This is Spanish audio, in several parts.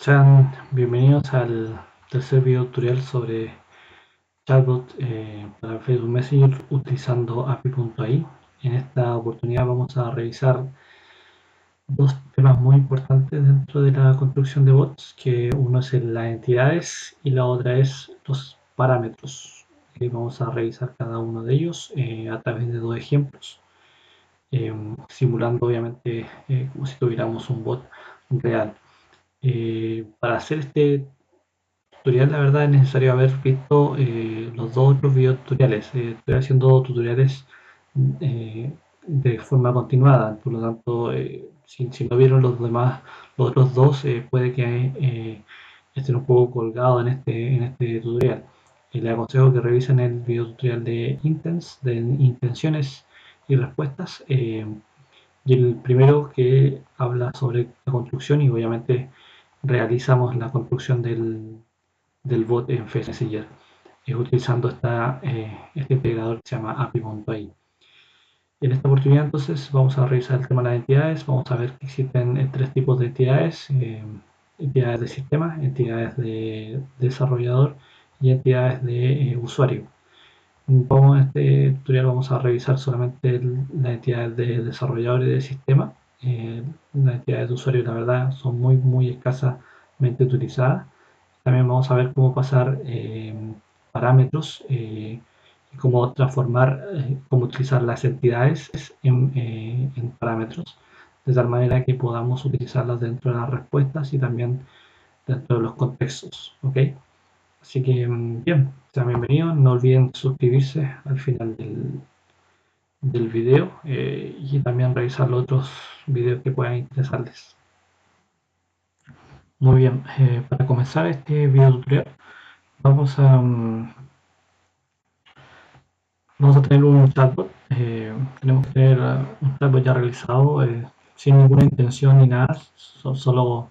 Sean bienvenidos al tercer video tutorial sobre chatbot para Facebook Messenger utilizando API.ai. En esta oportunidad vamos a revisar dos temas muy importantes dentro de la construcción de bots, que uno es las entidades y la otra es los parámetros. Vamos a revisar cada uno de ellos a través de dos ejemplos, simulando obviamente como si tuviéramos un bot real. Para hacer este tutorial, la verdad es necesario haber visto los dos otros videos tutoriales. Estoy haciendo tutoriales de forma continuada, por lo tanto, si no vieron los otros dos, puede que estén un poco colgados en este tutorial. Les aconsejo que revisen el video tutorial de Intents, de intenciones y respuestas, y el primero que habla sobre la construcción, y obviamente realizamos la construcción del bot en Facebook Messenger utilizando este integrador que se llama API.ai. En esta oportunidad entonces vamos a revisar el tema de las entidades. Vamos a ver que existen tres tipos de entidades: entidades de sistema, entidades de desarrollador y entidades de usuario. En este tutorial vamos a revisar solamente las entidades de desarrollador y de sistema. Las entidades de usuario, la verdad, son muy escasamente utilizadas. También vamos a ver cómo pasar parámetros y cómo transformar, cómo utilizar las entidades en parámetros, de tal manera que podamos utilizarlas dentro de las respuestas y también dentro de los contextos. ¿Ok? Así que, bien, sean bienvenidos. No olviden suscribirse al final del video y también revisar los otros videos que puedan interesarles. Muy bien, para comenzar este video tutorial vamos a tener un chatbot. Tenemos que tener un chatbot ya realizado, sin ninguna intención ni nada, solo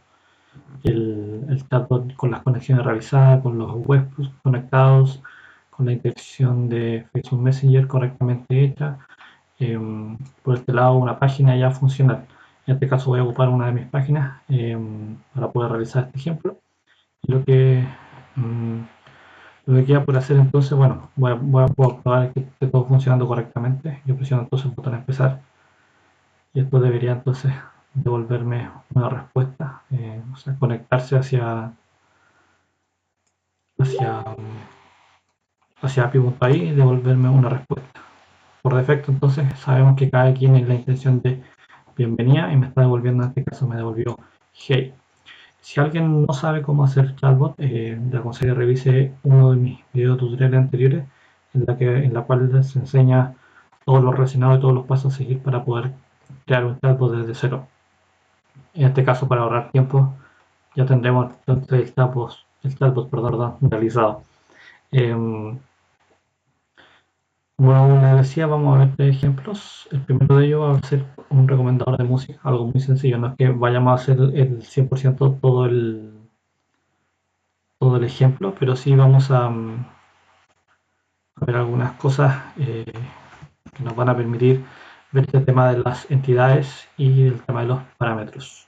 el chatbot con las conexiones realizadas, con los webhooks conectados, con la integración de Facebook Messenger correctamente hecha. Por este lado, una página ya funcional. En este caso voy a ocupar una de mis páginas para poder realizar este ejemplo. Y lo que queda por hacer entonces, bueno, voy a probar que esté todo funcionando correctamente. Yo presiono entonces el botón empezar y esto debería entonces devolverme una respuesta, o sea, conectarse hacia, hacia API.ai y devolverme una respuesta. Por defecto entonces sabemos que cada quien es la intención de bienvenida y me está devolviendo, en este caso me devolvió hey. Si alguien no sabe cómo hacer chatbot, le aconsejo que revise uno de mis videos tutoriales anteriores en la cual se enseña todo lo relacionado y todos los pasos a seguir para poder crear un chatbot desde cero. En este caso, para ahorrar tiempo, ya tendremos entonces el chatbot realizado. Como les decía, vamos a ver tres ejemplos. El primero de ellos va a ser un recomendador de música, algo muy sencillo. No es que vayamos a hacer el 100% todo el ejemplo, pero sí vamos a ver algunas cosas que nos van a permitir ver este tema de las entidades y el tema de los parámetros.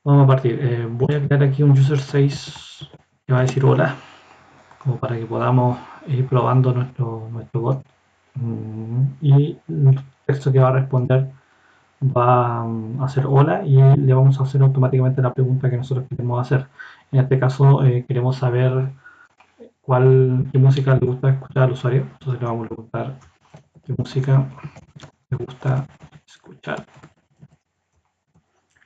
Vamos a partir. Voy a crear aquí un user 6 que va a decir hola, como para que podamos ir probando nuestro bot. Y el texto que va a responder va a hacer hola y le vamos a hacer automáticamente la pregunta que nosotros queremos hacer. En este caso queremos saber qué música le gusta escuchar al usuario. Entonces le vamos a preguntar qué música le gusta escuchar.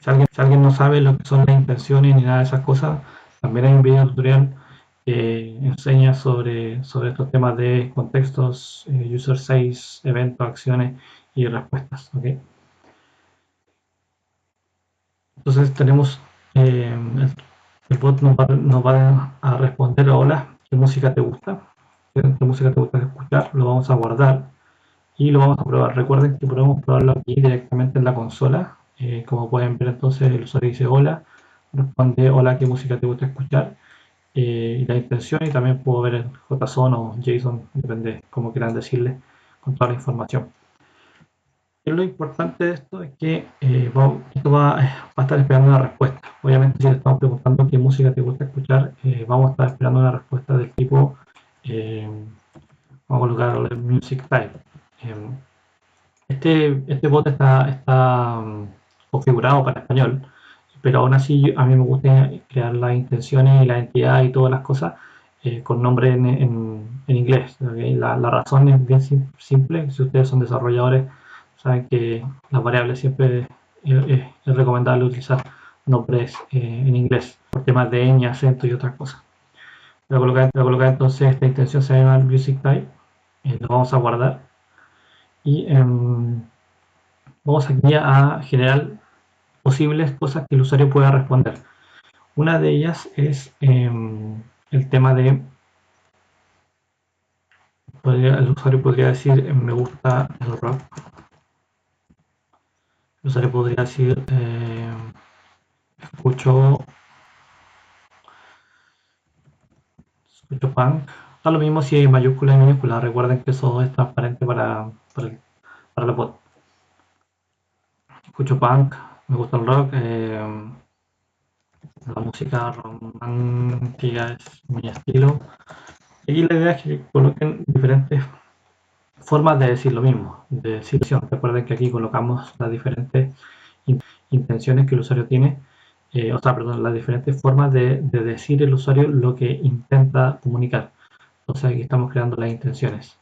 Si alguien no sabe lo que son las intenciones ni nada de esas cosas, también hay un video tutorial que enseña sobre estos temas de contextos, user 6, eventos, acciones y respuestas. ¿Okay? Entonces tenemos el bot nos va a responder hola, ¿qué música te gusta? ¿Qué música te gusta escuchar? Lo vamos a guardar y lo vamos a probar. Recuerden que podemos probarlo aquí directamente en la consola. Como pueden ver entonces el usuario dice hola, responde hola, ¿qué música te gusta escuchar? Y la intención, y también puedo ver el JSON o JSON, depende cómo quieran decirle, con toda la información. lo importante de esto es que esto va a estar esperando una respuesta. Obviamente, si le estamos preguntando qué música te gusta escuchar, vamos a estar esperando una respuesta del tipo, eh, vamos a colocar el music type. Eh, este bot está configurado para español, pero aún así a mí me gusta crear las intenciones y la entidad y todas las cosas con nombre en inglés. ¿Okay? La razón es bien simple. Si ustedes son desarrolladores, saben que las variables siempre es recomendable utilizar nombres en inglés por temas de ñ, acento y otras cosas. Voy a colocar entonces esta intención, se llama music type, lo vamos a guardar y vamos aquí a generar posibles cosas que el usuario pueda responder. Una de ellas es el tema de, el usuario podría decir me gusta el rock. El usuario podría decir escucho punk. Da lo mismo si hay mayúscula y minúscula. Recuerden que eso es transparente para el bot. Escucho punk, me gusta el rock. La música romántica es mi estilo. Y la idea es que coloquen diferentes formas de decir lo mismo, de decir. Recuerden que aquí colocamos las diferentes intenciones que el usuario tiene, perdón, las diferentes formas de decir el usuario lo que intenta comunicar. Entonces aquí estamos creando las intenciones.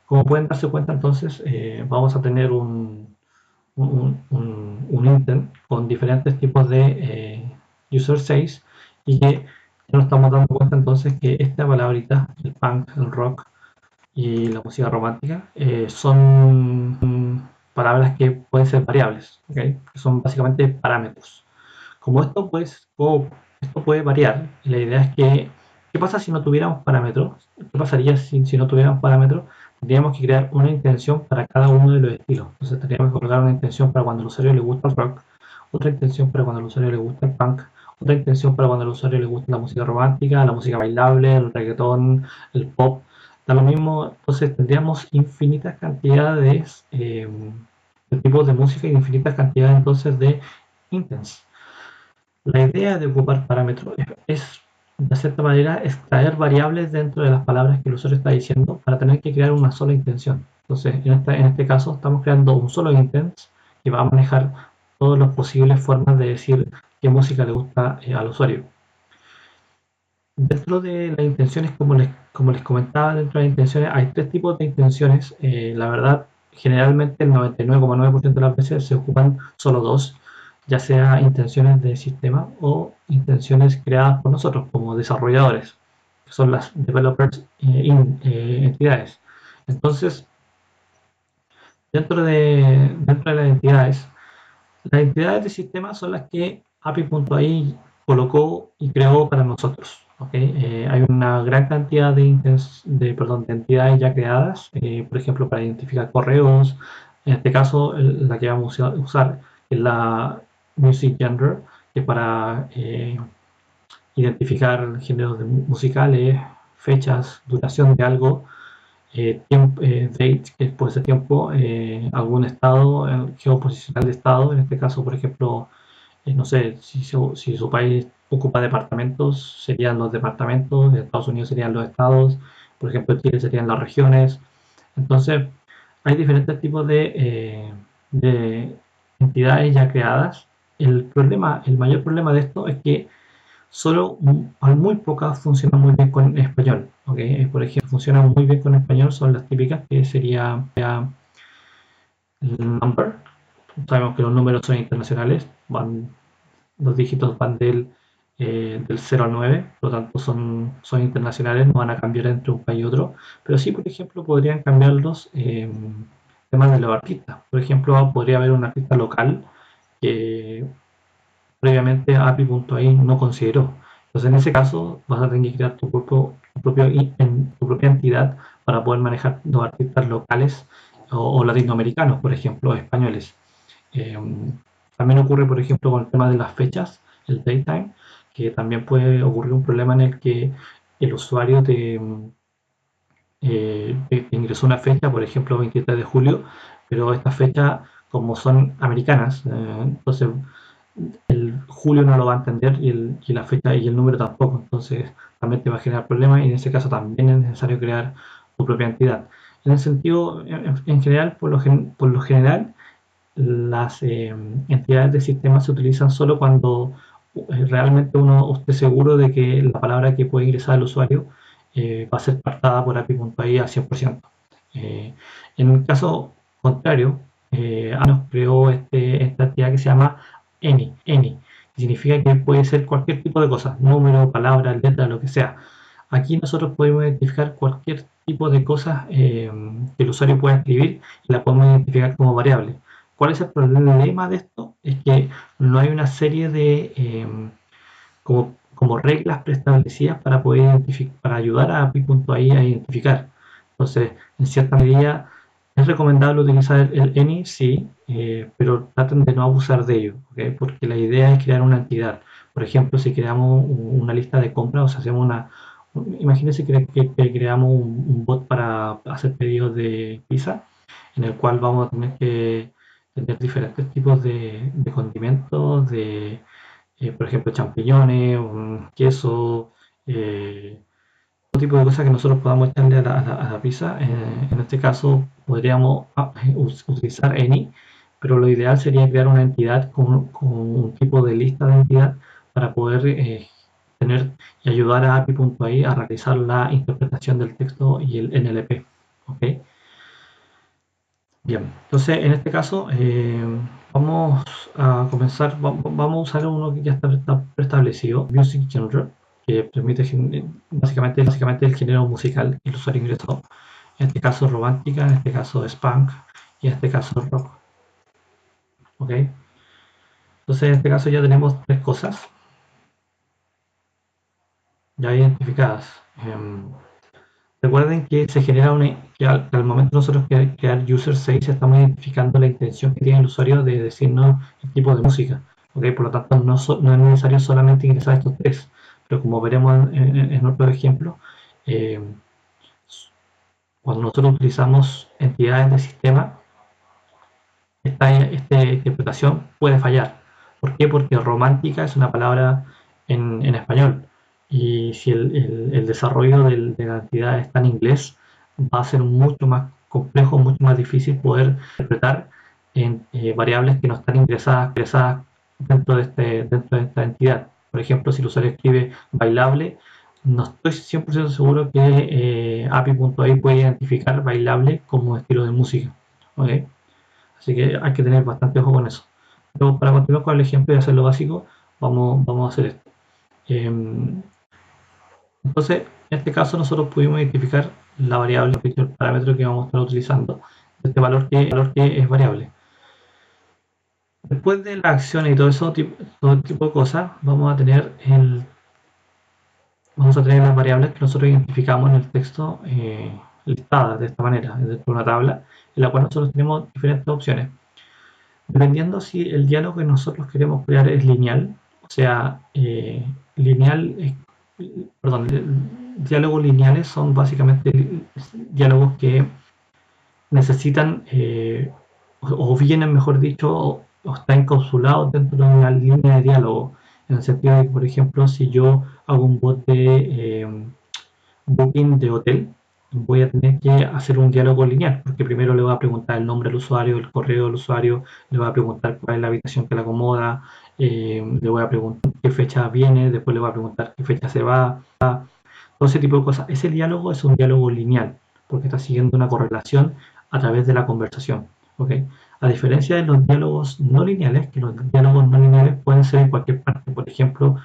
Como pueden darse cuenta, entonces vamos a tener un intent con diferentes tipos de user 6 y que nos estamos dando cuenta entonces que esta palabrita, el punk, el rock y la música romántica, son palabras que pueden ser variables, ¿okay? Que son básicamente parámetros. Como esto, pues, esto puede variar, y la idea es que, ¿qué pasa si no tuviéramos parámetros? ¿Qué pasaría si no tuviéramos parámetros? Tendríamos que crear una intención para cada uno de los estilos. Entonces tendríamos que colocar una intención para cuando al usuario le gusta el rock, otra intención para cuando al usuario le gusta el punk, otra intención para cuando al usuario le gusta la música romántica, la música bailable, el reggaetón, el pop. Da lo mismo, entonces tendríamos infinitas cantidades de tipos de música y infinitas cantidades entonces de intents. La idea de ocupar parámetros es, de cierta manera, extraer variables dentro de las palabras que el usuario está diciendo para tener que crear una sola intención. Entonces, en este caso, estamos creando un solo intent que va a manejar todas las posibles formas de decir qué música le gusta al usuario. Dentro de las intenciones, como les comentaba, dentro de las intenciones hay tres tipos de intenciones. La verdad, generalmente el 99,9% de las veces se ocupan solo dos, ya sea intenciones de sistema o intenciones creadas por nosotros como desarrolladores, que son las developers entidades. Entonces, dentro de las entidades de sistema son las que API.ai colocó y creó para nosotros. ¿Okay? Hay una gran cantidad de entidades ya creadas, por ejemplo, para identificar correos. En este caso, la que vamos a usar es la Music Gender, que para identificar géneros musicales, fechas, duración de algo, date, que puede ser tiempo, algún estado, geoposicional de estado, en este caso, por ejemplo, no sé, si su país ocupa departamentos, serían los departamentos, de Estados Unidos serían los estados, por ejemplo, en Chile serían las regiones. Entonces, hay diferentes tipos de entidades ya creadas. El mayor problema de esto es que solo muy pocas funcionan muy bien con español. ¿Okay? Por ejemplo, funcionan muy bien con español son las típicas que sería el number. Sabemos que los números son internacionales, los dígitos van del 0 al 9, por lo tanto son internacionales, no van a cambiar entre un país y otro, pero sí, por ejemplo, podrían cambiarlos temas de los artistas. Por ejemplo, podría haber un artista local que previamente API.ai no consideró. Entonces, en ese caso, vas a tener que crear tu propia entidad para poder manejar los artistas locales o latinoamericanos, por ejemplo, españoles. Eh, También ocurre, por ejemplo, con el tema de las fechas, el daytime, que también puede ocurrir un problema en el que el usuario te ingresó una fecha, por ejemplo, 23 de julio, pero esta fecha como son americanas, entonces el Julio no lo va a entender y la fecha y el número tampoco, entonces también te va a generar problemas y en ese caso también es necesario crear tu propia entidad. En el sentido, en general, por lo general, las entidades de sistema se utilizan solo cuando realmente uno esté seguro de que la palabra que puede ingresar el usuario va a ser partada por API.ai al 100%. En el caso contrario, nos creó esta entidad que se llama any, que significa que puede ser cualquier tipo de cosa, número, palabra, letra, lo que sea. Aquí nosotros podemos identificar cualquier tipo de cosas que el usuario pueda escribir y la podemos identificar como variable. ¿Cuál es el problema de esto? Es que no hay una serie de como reglas preestablecidas para poder para ayudar a API.ai a identificar. Entonces, en cierta medida, es recomendable utilizar el any, sí, pero traten de no abusar de ello, ¿okay? Porque la idea es crear una entidad. Por ejemplo, si creamos una lista de compras, o sea, hacemos imagínense que creamos un bot para hacer pedidos de pizza, en el cual vamos a tener que tener diferentes tipos de condimentos, por ejemplo, champiñones, un queso, todo tipo de cosas que nosotros podamos echarle a la pizza. En este caso, podríamos utilizar any, pero lo ideal sería crear una entidad con un tipo de lista de entidad para poder tener y ayudar a API.ai a realizar la interpretación del texto y el NLP. ¿Okay? Bien, entonces en este caso vamos a comenzar, vamos a usar uno que ya está preestablecido, Music Genre, que permite básicamente el género musical que el usuario ingresó. En este caso romántica, en este caso spunk y en este caso rock. ¿Ok? Entonces en este caso ya tenemos tres cosas ya identificadas. Recuerden que se genera que al momento nosotros crear user 6 estamos identificando la intención que tiene el usuario de decirnos el tipo de música. ¿Okay? Por lo tanto, no es necesario solamente ingresar estos tres, pero como veremos en otro ejemplo, eh, cuando nosotros utilizamos entidades de sistema, esta interpretación puede fallar. ¿Por qué? Porque romántica es una palabra en español y si el desarrollo de la entidad está en inglés, va a ser mucho más complejo, mucho más difícil poder interpretar en variables que no están ingresadas dentro de esta entidad. Por ejemplo, si el usuario escribe bailable, no estoy 100% seguro que API.ai puede identificar bailable como estilo de música. ¿Okay? Así que hay que tener bastante ojo con eso. Pero para continuar con el ejemplo y hacer lo básico, vamos a hacer esto. Entonces, en este caso nosotros pudimos identificar la variable, el parámetro que vamos a estar utilizando, este valor que es variable. Después de la acción y todo tipo de cosas, vamos a tener las variables que nosotros identificamos en el texto listadas de esta manera, dentro de una tabla, en la cual nosotros tenemos diferentes opciones. Dependiendo si el diálogo que nosotros queremos crear es lineal, o sea, diálogos lineales son básicamente diálogos que necesitan, o vienen, mejor dicho, o están encapsulados dentro de una línea de diálogo, en el sentido de que, por ejemplo, si yo hago un bot de booking de hotel, voy a tener que hacer un diálogo lineal, porque primero le voy a preguntar el nombre del usuario, el correo del usuario, le voy a preguntar cuál es la habitación que le acomoda, le voy a preguntar qué fecha viene, después le voy a preguntar qué fecha se va, todo ese tipo de cosas. Ese diálogo es un diálogo lineal, porque está siguiendo una correlación a través de la conversación. ¿Okay? A diferencia de los diálogos no lineales, que los diálogos no lineales pueden ser en cualquier parte. Por ejemplo,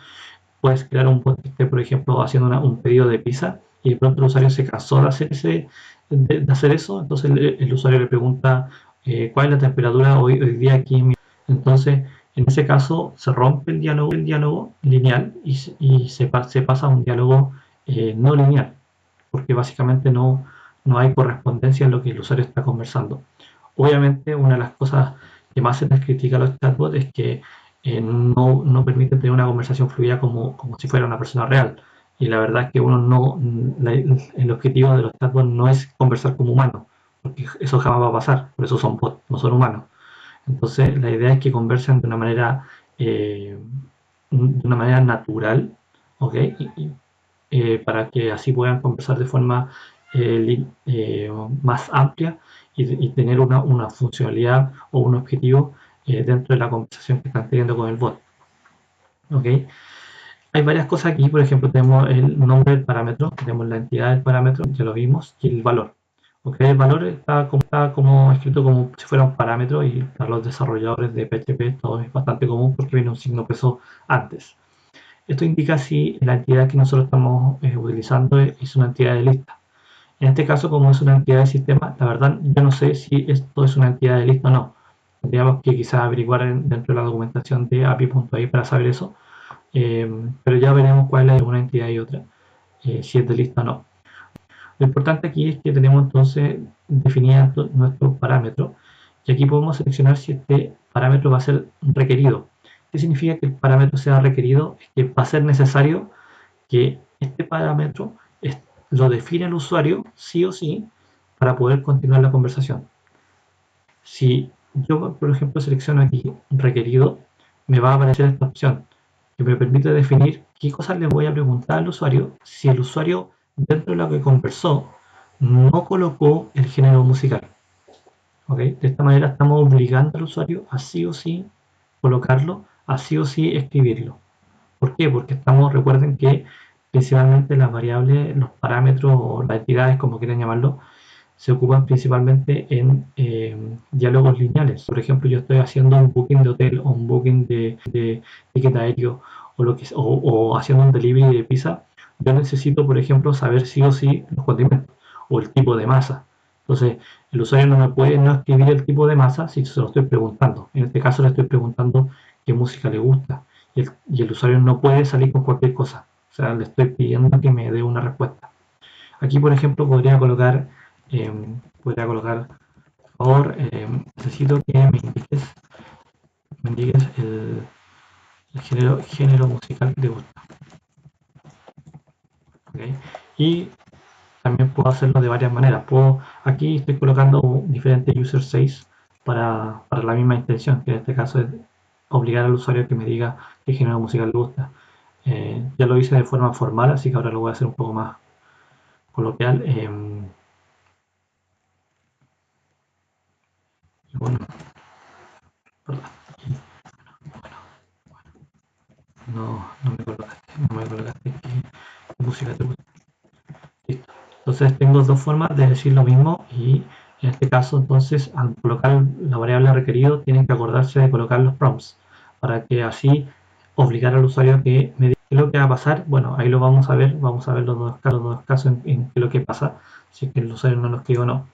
puedes crear un bot que esté, por ejemplo, haciendo un pedido de pizza y de pronto el usuario se cansó de hacer eso, entonces el usuario le pregunta cuál es la temperatura hoy día aquí en mi... Entonces, en ese caso, se rompe el diálogo lineal y se pasa a un diálogo no lineal, porque básicamente no hay correspondencia en lo que el usuario está conversando. Obviamente, una de las cosas que más se les critica a los chatbots es que no permiten tener una conversación fluida como si fuera una persona real. Y la verdad es que el objetivo de los chatbots no es conversar como humanos, porque eso jamás va a pasar, por eso son bots, no son humanos. Entonces, la idea es que conversen de una manera natural, ¿ok? Para que así puedan conversar de forma más amplia y tener una funcionalidad o un objetivo dentro de la conversación que están teniendo con el bot, ¿ok? Hay varias cosas aquí, por ejemplo, tenemos el nombre del parámetro, tenemos la entidad del parámetro, ya lo vimos, y el valor. Okay, el valor está como escrito como si fuera un parámetro y para los desarrolladores de PHP esto es bastante común porque viene un signo peso antes. Esto indica si la entidad que nosotros estamos utilizando es una entidad de lista. En este caso, como es una entidad de sistema, la verdad yo no sé si esto es una entidad de lista o no. Tendríamos que quizás averiguar dentro de la documentación de api.ai para saber eso. Pero ya veremos cuál es una entidad y otra, si es de lista o no. Lo importante aquí es que tenemos entonces definido nuestro parámetro y aquí podemos seleccionar si este parámetro va a ser requerido. ¿Qué significa que el parámetro sea requerido? Es que va a ser necesario que este parámetro lo define el usuario sí o sí para poder continuar la conversación. Si yo, por ejemplo, selecciono aquí requerido, me va a aparecer esta opción que me permite definir qué cosas le voy a preguntar al usuario si el usuario dentro de lo que conversó no colocó el género musical. ¿Okay? De esta manera estamos obligando al usuario a sí o sí colocarlo, a sí o sí escribirlo. ¿Por qué? Porque recuerden que principalmente las variables, los parámetros o las entidades, como quieran llamarlo, se ocupan principalmente en diálogos lineales. Por ejemplo, yo estoy haciendo un booking de hotel o un booking de ticket aéreo o haciendo un delivery de pizza. Yo necesito, por ejemplo, saber sí o sí los condimentos o el tipo de masa. Entonces, el usuario no me puede no escribir el tipo de masa si se lo estoy preguntando. En este caso le estoy preguntando qué música le gusta. Y el usuario no puede salir con cualquier cosa. O sea, le estoy pidiendo que me dé una respuesta. Aquí, por ejemplo, podría colocar, por favor, necesito que me indiques el género musical que te gusta. ¿Okay? Y también puedo hacerlo de varias maneras. Aquí estoy colocando diferentes user 6 para la misma intención, que en este caso es obligar al usuario a que me diga qué género musical le gusta. Ya lo hice de forma formal, así que ahora lo voy a hacer un poco más coloquial. Y bueno, perdón, no me colocaste qué música te gusta. Listo. Entonces tengo dos formas de decir lo mismo y en este caso entonces al colocar la variable requerido tienen que acordarse de colocar los prompts para que así obligar al usuario a que me diga qué es lo que va a pasar. Bueno, ahí lo vamos a ver los dos casos en qué es lo que pasa, si es que el usuario no lo escribe o no.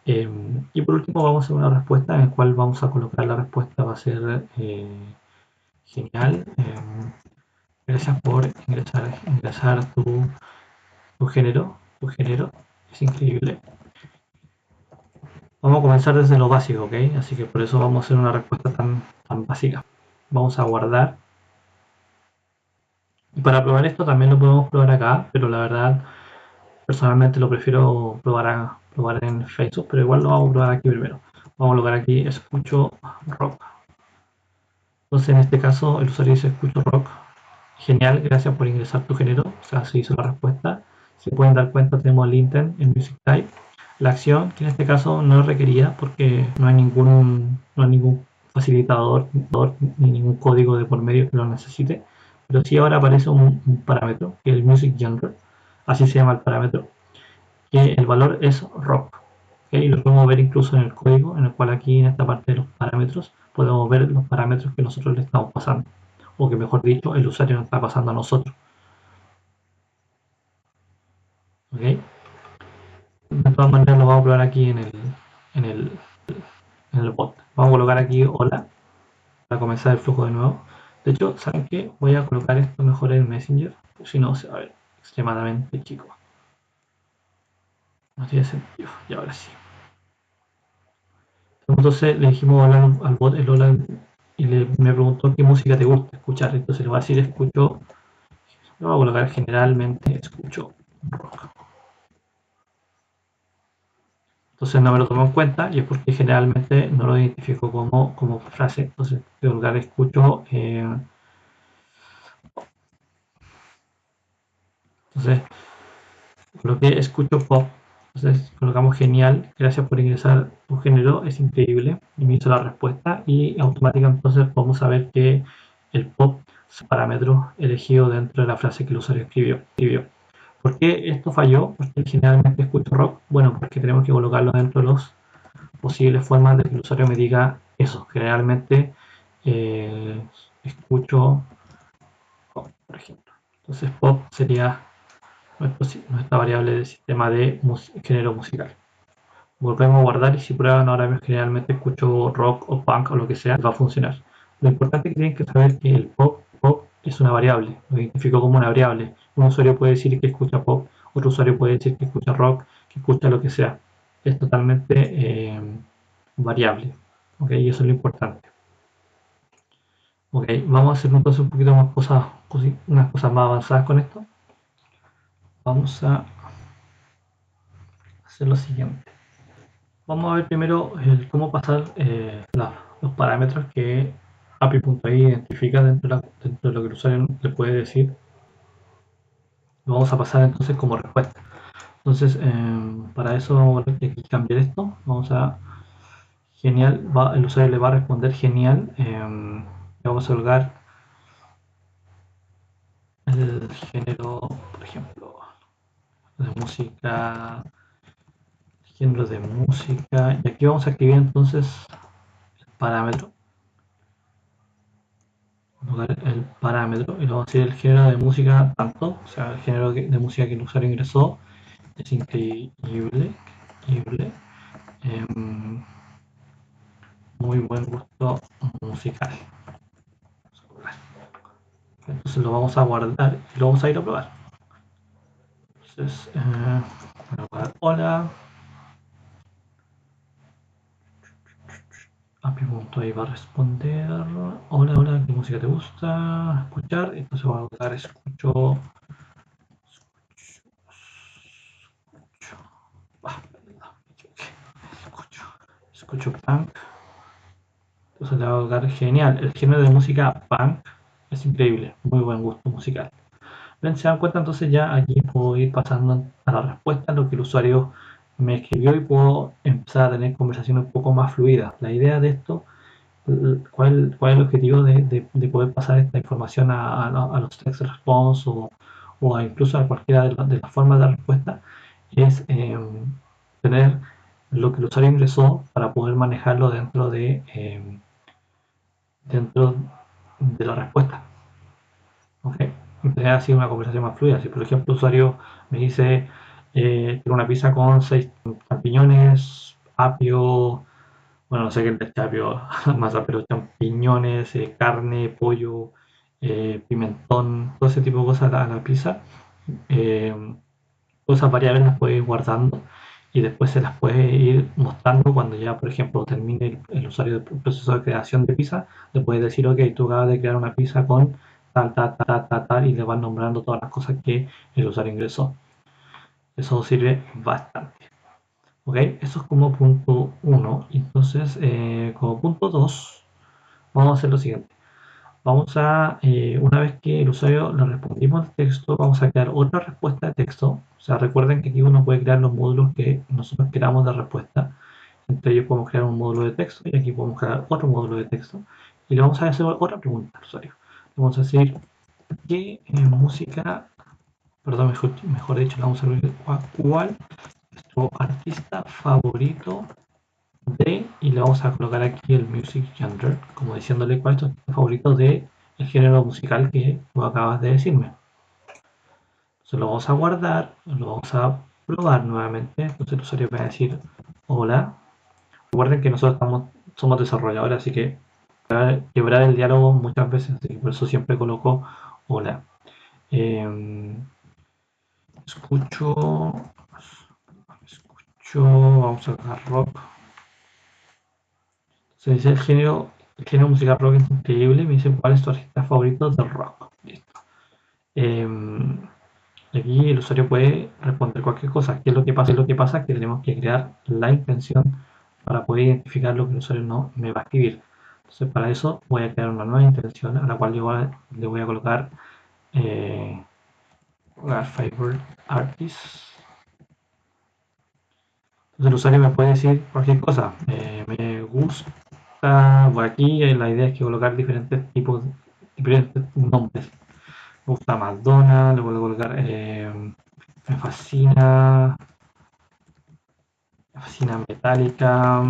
Y por último vamos a hacer una respuesta en la cual vamos a colocar la respuesta, va a ser genial. Gracias por ingresar tu género, es increíble. Vamos a comenzar desde lo básico, ¿ok? Así que por eso vamos a hacer una respuesta tan básica. Vamos a guardar. Y para probar esto también lo podemos probar acá, pero la verdad, personalmente lo prefiero probar en Facebook, pero igual lo vamos a probar aquí primero. Vamos a colocar aquí escucho rock. Entonces en este caso el usuario dice escucho rock. Genial, gracias por ingresar tu género. O sea, se hizo la respuesta. Si pueden dar cuenta, tenemos el intent en music type. La acción, que en este caso no es requerida porque no hay ningún facilitador ni ningún código de por medio que lo necesite. Pero sí ahora aparece un parámetro, que es el music genre. Así se llama el parámetro. Que el valor es rock. ¿Okay? Y lo podemos ver incluso en el código, en el cual aquí en esta parte de los parámetros podemos ver los parámetros que nosotros le estamos pasando. O que mejor dicho, el usuario nos está pasando a nosotros. ¿Okay? De todas maneras lo vamos a probar aquí en el, en el bot. Vamos a colocar aquí hola para comenzar el flujo de nuevo. De hecho, ¿saben qué? Voy a colocar esto mejor en Messenger, si no se va a ver extremadamente chico. No tiene sentido. Y ahora sí. Entonces le dijimos hola al bot, el hola, y me preguntó qué música te gusta escuchar. Entonces le voy a decir escucho, lo voy a colocar generalmente escucho rock. Entonces no me lo tomo en cuenta y es porque generalmente no lo identifico como frase. Entonces, en lugar escucho, entonces coloqué escucho pop. Entonces colocamos genial, gracias por ingresar tu género, es increíble. Y me hizo la respuesta y automáticamente entonces vamos a ver que el pop es un parámetro elegido dentro de la frase que el usuario escribió. ¿Por qué esto falló? Porque generalmente escucho rock. Bueno, porque tenemos que colocarlo dentro de los posibles formas de que el usuario me diga eso. Generalmente eh, escucho pop, por ejemplo. Entonces pop sería nuestra variable del sistema de género musical. Volvemos a guardar y si prueban ahora mismo generalmente escucho rock o punk o lo que sea, va a funcionar. Lo importante es que tienen que saber que el pop es una variable, lo identifico como una variable. Un usuario puede decir que escucha pop, otro usuario puede decir que escucha rock, que escucha lo que sea. Es totalmente variable. ¿Ok? Y eso es lo importante. Ok, vamos a hacer entonces un poquito más cosas, unas cosas más avanzadas con esto. Vamos a hacer lo siguiente. Vamos a ver primero cómo pasar los parámetros que API.ai identifica dentro de lo que el usuario le puede decir. Lo vamos a pasar entonces como respuesta. Entonces, para eso vamos a tener que cambiar esto. Vamos a genial, el usuario le va a responder genial. Le vamos a colgar el género, por ejemplo, de música, género de música. Y aquí vamos a escribir entonces el parámetro. El parámetro y lo vamos a decir el género de música tanto, o sea, el género de música que el usuario ingresó es increíble, increíble, muy buen gusto musical. Entonces lo vamos a guardar y lo vamos a ir a probar. Entonces, hola, API.ai va a responder, hola, hola, ¿qué música te gusta escuchar? Entonces va a colocar escucho, escucho, escucho punk. Entonces le va a colocar genial. El género de música punk es increíble, muy buen gusto musical. Ven, se dan cuenta, entonces ya aquí puedo ir pasando a la respuesta, lo que el usuario me escribió y puedo empezar a tener conversaciones un poco más fluidas. La idea de esto, ¿cuál es el objetivo de poder pasar esta información a los text response o incluso a cualquiera de las formas de respuesta? Es tener lo que el usuario ingresó para poder manejarlo dentro de la respuesta. ¿Okay? Entonces ha sido una conversación más fluida. Si por ejemplo el usuario me dice quiero una pizza con 6 champiñones, apio, bueno, no sé qué es el apio, masa, pero champiñones, carne, pollo, pimentón, todo ese tipo de cosas a la pizza, eh, todas esas variables las puedes ir guardando y después se las puede ir mostrando cuando ya, por ejemplo, termine el usuario del proceso de creación de pizza, le puedes decir, ok, tú acabas de crear una pizza con tal, tal, tal, tal, tal, y le vas nombrando todas las cosas que el usuario ingresó. Eso sirve bastante. Ok, eso es como punto 1. Entonces, como punto 2, vamos a hacer lo siguiente. Vamos a, una vez que el usuario le respondimos el texto, vamos a crear otra respuesta de texto. O sea, recuerden que aquí uno puede crear los módulos que nosotros queramos de respuesta. Entre ellos podemos crear un módulo de texto y aquí podemos crear otro módulo de texto. Y le vamos a hacer otra pregunta al usuario. Le vamos a decir, ¿qué música, perdón, mejor dicho, le vamos a decir cuál es tu artista favorito y le vamos a colocar aquí el music genre, como diciéndole cuál es tu artista favorito de el género musical que tú acabas de decirme. Entonces lo vamos a guardar, lo vamos a probar nuevamente. Entonces el usuario va a decir hola. Recuerden que nosotros somos desarrolladores, así que quebrar el diálogo muchas veces, así que por eso siempre coloco hola. Escucho, vamos a sacar rock. Se dice el género musical rock es increíble. Me dicen cuál es tu artista favorito del rock. Listo. Le aquí el usuario puede responder cualquier cosa. ¿Qué es lo que pasa? Es lo que pasa que tenemos que crear la intención para poder identificar lo que el usuario no me va a escribir. Entonces, para eso voy a crear una nueva intención a la cual yo le voy a colocar favorite artist. Entonces, el usuario me puede decir cualquier cosa. Me gusta. Aquí la idea es que colocar diferentes tipos, diferentes nombres. Me gusta Madonna, le voy a colocar me fascina Metallica.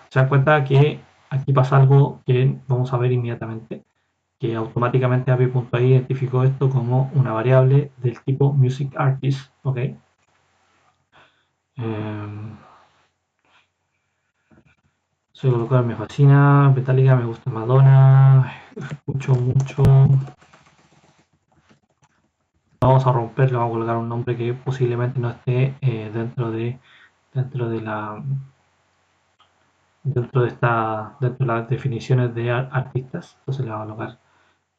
Se dan cuenta que aquí pasa algo que vamos a ver inmediatamente, que automáticamente API.ai identificó esto como una variable del tipo music artist, ¿ok? Soy colocar me fascina, Metallica, me gusta Madonna, escucho mucho. Vamos a romper, le vamos a colocar un nombre que posiblemente no esté dentro de la dentro de las definiciones de artistas. Entonces le vamos a colocar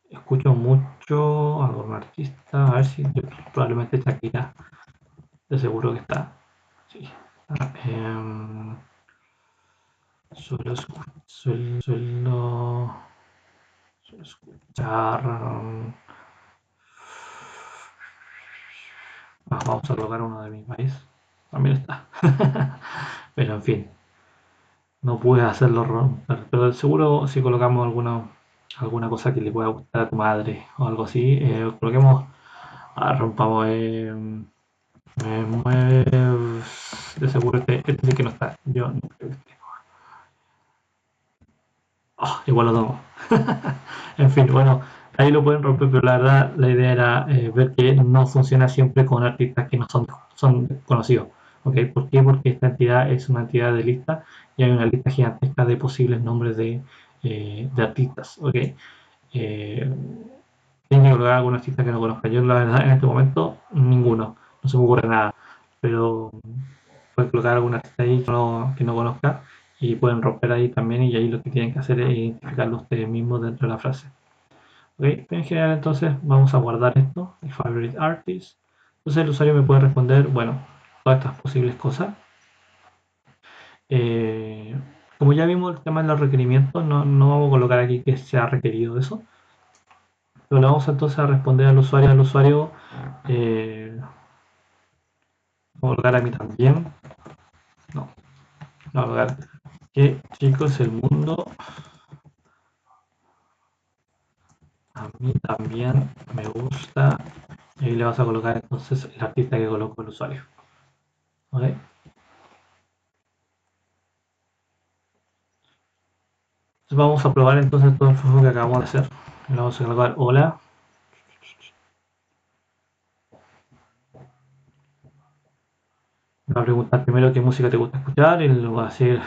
escucho mucho a algún artista, a ver si probablemente Shakira, de seguro que está. Sí. Suelo, escuchar. Vamos a colocar uno de mi país. También está. Pero en fin, no pude hacerlo romper. Pero seguro si colocamos alguna cosa que le pueda gustar a tu madre o algo así, coloquemos. Rompamos. Me mueve. De seguro este sí que no está. Yo no creo que esté. Igual lo tomo. En fin, bueno, ahí lo pueden romper, pero la verdad la idea era ver que no funciona siempre con artistas que no son conocidos. ¿Ok? ¿Por qué? Porque esta entidad es una entidad de lista y hay una lista gigantesca de posibles nombres de artistas. ¿Ok? Tiene que colocar algún artista que no conozca. Yo la verdad en este momento ninguno. No se me ocurre nada. Pero pueden colocar algún artista ahí que no conozca y pueden romper ahí también y ahí lo que tienen que hacer es identificarlo ustedes mismos dentro de la frase. Okay. En general entonces vamos a guardar esto, el favorite artist. Entonces el usuario me puede responder, bueno, todas estas posibles cosas. Eh, Como ya vimos el tema de los requerimientos, no vamos a colocar aquí que se ha requerido eso. Pero le vamos entonces a responder al usuario, voy a colocar a mí también. No, no voy a colocar que chicos el mundo a mí también me gusta. Y ahí le vas a colocar entonces el artista que colocó el usuario. ¿Okay? Entonces vamos a probar entonces todo el flujo que acabamos de hacer. Le vamos a colocar hola. Me va a preguntar primero qué música te gusta escuchar y le voy a decir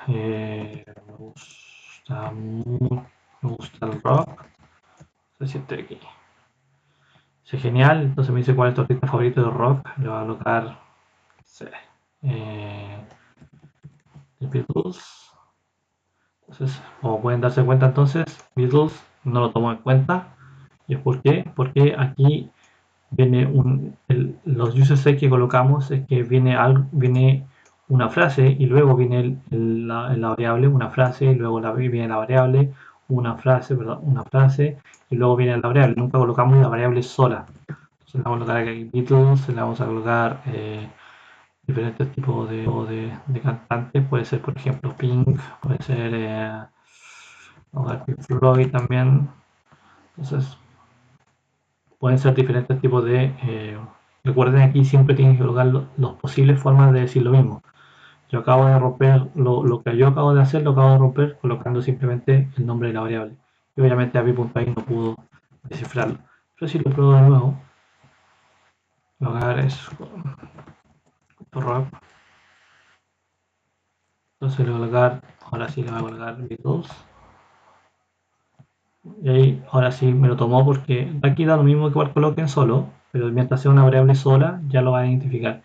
me gusta el rock. Se siente aquí. Es genial. Entonces me dice cuál es tu artista favorito de rock. Le voy a colocar no sé, The Beatles. Entonces, como pueden darse cuenta entonces, Beatles no lo tomo en cuenta. ¿Y es por qué? Porque aquí viene los USC que colocamos es que viene una frase y luego viene la variable, una frase y luego viene la variable, una frase, perdón, una frase y luego viene la variable. Nunca colocamos la variable sola. Entonces le vamos a colocar aquí Beatles, le vamos a colocar diferentes tipos de cantantes. Puede ser, por ejemplo, Pink, puede ser Pink Floyd también. Entonces, pueden ser diferentes tipos de... recuerden aquí siempre tienen que colocar las posibles formas de decir lo mismo. Yo acabo de romper, lo que yo acabo de hacer, lo acabo de romper colocando simplemente el nombre de la variable. Y obviamente API.ai no pudo descifrarlo. Pero si lo pruebo de nuevo, lo que haré es rock. Entonces le voy a colocar, ahora sí le voy a colocar Beatles. Y ahí, ahora sí me lo tomó porque aquí da lo mismo que igual coloquen solo, pero mientras sea una variable sola, ya lo va a identificar.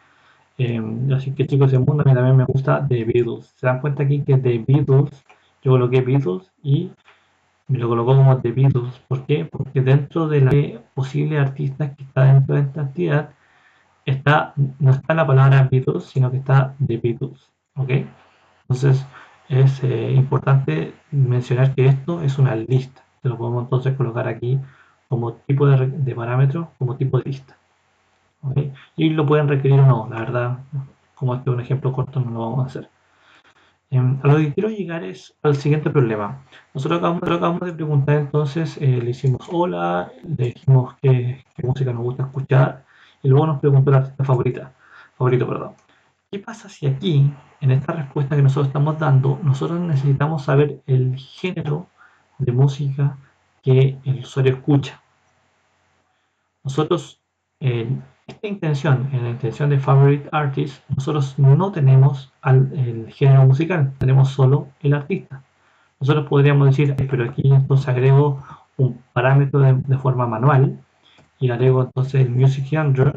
Así que chicos, el mundo a mí también me gusta The Beatles. Se dan cuenta aquí que The Beatles, yo coloqué Beatles y me lo colocó como The Beatles. ¿Por qué? Porque dentro de la posible artista que está dentro de esta entidad, no está la palabra Beatles, sino que está The Beatles, ¿ok? Entonces es importante mencionar que esto es una lista. Se lo podemos entonces colocar aquí como tipo de parámetro, como tipo de lista, ¿ok? Y lo pueden requerir o no, la verdad, como este es un ejemplo corto, no lo vamos a hacer. A lo que quiero llegar es al siguiente problema. Nosotros acabamos de preguntar entonces, le hicimos hola, le dijimos qué música nos gusta escuchar y luego nos preguntó la artista favorito, perdón. ¿Qué pasa si aquí, en esta respuesta que nosotros estamos dando, nosotros necesitamos saber el género de música que el usuario escucha? Nosotros, en esta intención, en la intención de Favorite Artist, nosotros no tenemos el género musical, tenemos solo el artista. Nosotros podríamos decir, pero aquí entonces agrego un parámetro de forma manual y agrego entonces el Music Genre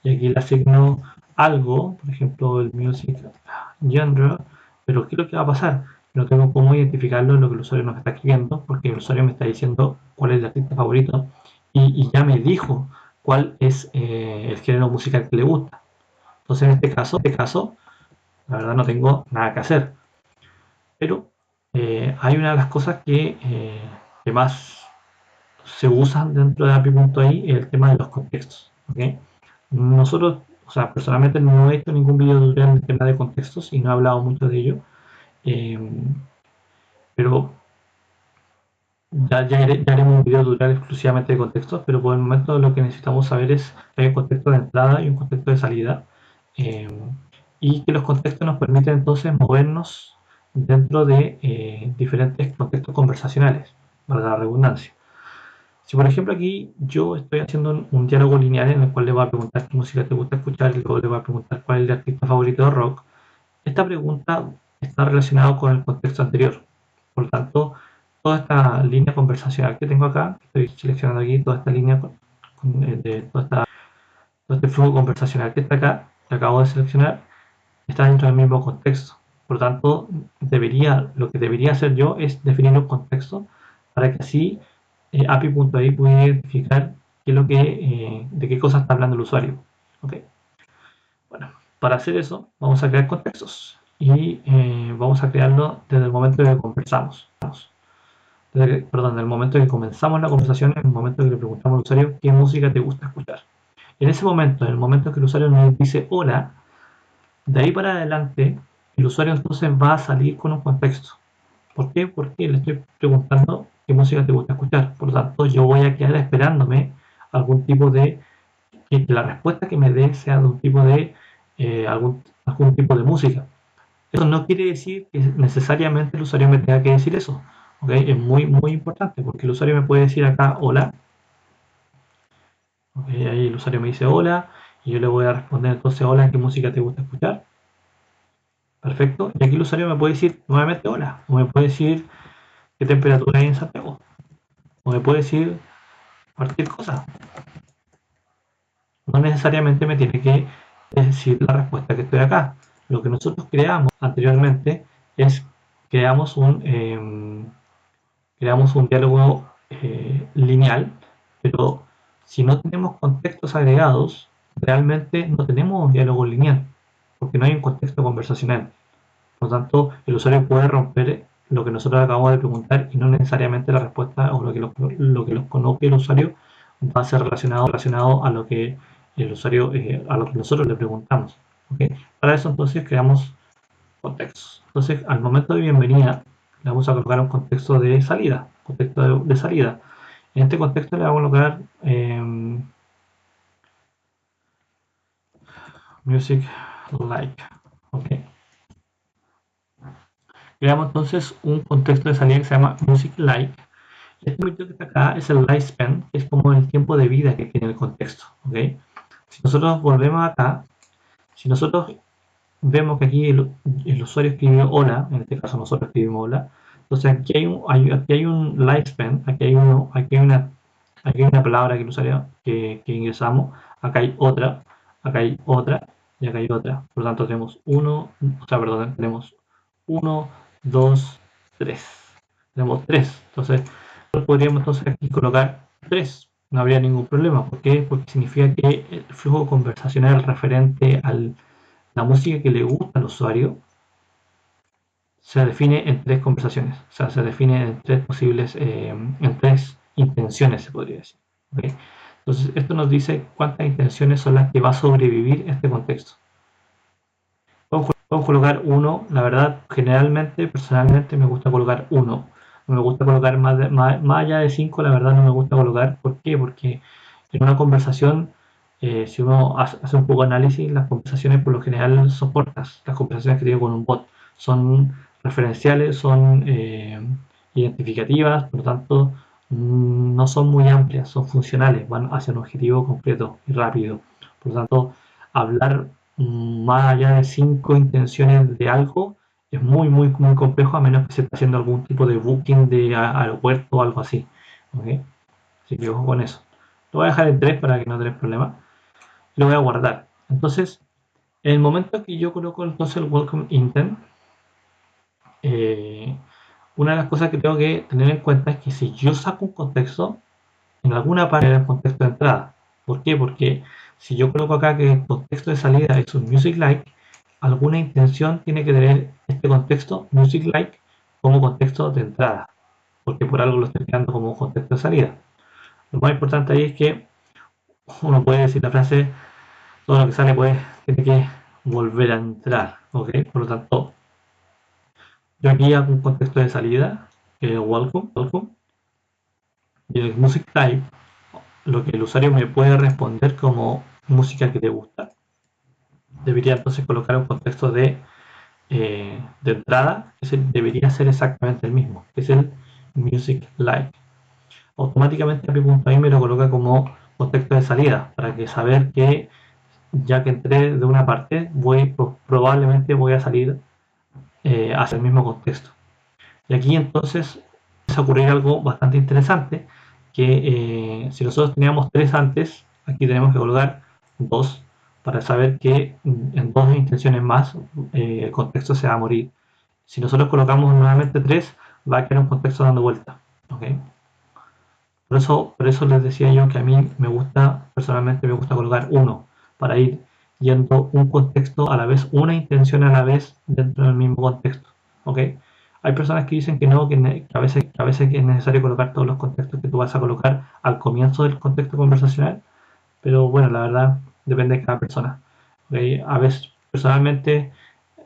y aquí le asigno algo, por ejemplo el Music Genre, pero ¿qué es lo que va a pasar? No tengo cómo identificarlo en lo que el usuario nos está escribiendo porque el usuario me está diciendo cuál es el artista favorito y ya me dijo cuál es el género musical que le gusta. Entonces en este caso, la verdad no tengo nada que hacer. Pero hay una de las cosas que más se usan dentro de API.ai, el tema de los contextos. ¿Okay? Nosotros, o sea, personalmente no he hecho ningún video tutorial en el tema de contextos y no he hablado mucho de ello, eh, pero ya haremos un video tutorial exclusivamente de contextos, pero por el momento lo que necesitamos saber es que hay un contexto de entrada y un contexto de salida, eh, y que los contextos nos permiten entonces movernos dentro de diferentes contextos conversacionales, valga la redundancia. Si por ejemplo aquí yo estoy haciendo un diálogo lineal en el cual le voy a preguntar qué música te gusta escuchar y luego le voy a preguntar cuál es el artista favorito de rock, esta pregunta está relacionada con el contexto anterior. Por lo tanto, toda esta línea conversacional que tengo acá, estoy seleccionando aquí toda esta línea de todo este flujo conversacional que está acá, que acabo de seleccionar, está dentro del mismo contexto. Por lo tanto, lo que debería hacer yo es definir un contexto para que así API.ai pueda identificar qué es lo de qué cosa está hablando el usuario. ¿Okay? Bueno, para hacer eso vamos a crear contextos y vamos a crearlo desde el momento en que conversamos. Perdón, desde el momento en que comenzamos la conversación, en el momento en que le preguntamos al usuario qué música te gusta escuchar. En ese momento, en el momento en que el usuario nos dice hola, de ahí para adelante, el usuario entonces va a salir con un contexto. ¿Por qué? Porque le estoy preguntando qué música te gusta escuchar. Por lo tanto, yo voy a quedar esperándome algún tipo de que la respuesta que me dé sea de un tipo de algún tipo de música. Eso no quiere decir que necesariamente el usuario me tenga que decir eso. ¿Okay? Es muy importante porque el usuario me puede decir acá hola. ¿Okay? Ahí el usuario me dice hola y yo le voy a responder entonces hola, ¿qué música te gusta escuchar? Perfecto. Y aquí el usuario me puede decir nuevamente hola. O me puede decir qué temperatura hay en Santiago. O me puede decir cualquier cosa. No necesariamente me tiene que decir la respuesta que estoy acá. Lo que nosotros creamos anteriormente es creamos un, eh, creamos un diálogo lineal, pero si no tenemos contextos agregados, realmente no tenemos un diálogo lineal, porque no hay un contexto conversacional. Por lo tanto, el usuario puede romper lo que nosotros acabamos de preguntar y no necesariamente la respuesta o lo que los conoce el usuario va a ser relacionado a lo que el usuario, a lo que nosotros le preguntamos. ¿Okay? Para eso entonces creamos contextos. Entonces, al momento de bienvenida, le vamos a colocar un contexto de salida. Contexto de salida. En este contexto le vamos a colocar music like. ¿Okay? Creamos entonces un contexto de salida que se llama music like. Este mito que está acá es el lifespan, que es como el tiempo de vida que tiene el contexto. ¿Okay? Si nosotros volvemos acá, si nosotros vemos que aquí el usuario escribió hola, en este caso nosotros escribimos hola, entonces aquí hay un lifespan, aquí hay una palabra que el usuario que ingresamos, acá hay otra y acá hay otra. Por lo tanto tenemos tenemos uno, dos, tres. Tenemos tres. Entonces podríamos entonces aquí colocar tres. no habría ningún problema. ¿Por qué? Porque significa que el flujo conversacional referente a la música que le gusta al usuario se define en tres conversaciones, o sea, se define en tres posibles, en tres intenciones, se podría decir. ¿Okay? Entonces, esto nos dice cuántas intenciones son las que va a sobrevivir este contexto. Podemos colocar uno, la verdad, generalmente, personalmente, me gusta colocar uno. No me gusta colocar más allá de 5, la verdad no me gusta colocar. ¿Por qué? Porque en una conversación, si uno hace un poco de análisis, las conversaciones por lo general son cortas. Las conversaciones que tengo con un bot son referenciales, son identificativas, por lo tanto, no son muy amplias, son funcionales, van hacia un objetivo concreto y rápido. Por lo tanto, hablar más allá de 5 intenciones de algo es muy complejo, a menos que se esté haciendo algún tipo de booking de aeropuerto o algo así. ¿Okay? Así que ojo con eso. Lo voy a dejar en 3 para que no tengas problema. Lo voy a guardar. Entonces, en el momento que yo coloco entonces el welcome intent, una de las cosas que tengo que tener en cuenta es que si yo saco un contexto, en alguna parte del contexto de entrada. ¿Por qué? Porque si yo coloco acá que el contexto de salida es un music like, alguna intención tiene que tener este contexto music like como contexto de entrada, porque por algo lo estoy creando como contexto de salida. Lo más importante ahí es que uno puede decir la frase, todo lo que sale pues tiene que volver a entrar, ¿ok? Por lo tanto, yo aquí hago un contexto de salida, welcome, y el music type, lo que el usuario me puede responder como música que te gusta. Debería entonces colocar un contexto de entrada, que debería ser exactamente el mismo, que es el music like. Automáticamente API.ai me lo coloca como contexto de salida, para que saber que ya que entré de una parte, probablemente voy a salir hacia el mismo contexto. Y aquí entonces empieza a ocurrir algo bastante interesante, que si nosotros teníamos 3 antes, aquí tenemos que colocar 2 para saber que en 2 intenciones más el contexto se va a morir. Si nosotros colocamos nuevamente 3, va a quedar un contexto dando vuelta. ¿Okay? Por eso les decía yo que a mí me gusta, personalmente me gusta colocar 1 para ir yendo un contexto a la vez, una intención a la vez dentro del mismo contexto. ¿Okay? Hay personas que dicen que no, que a veces es necesario colocar todos los contextos que tú vas a colocar al comienzo del contexto conversacional, pero bueno, la verdad depende de cada persona. ¿Okay? A veces, personalmente,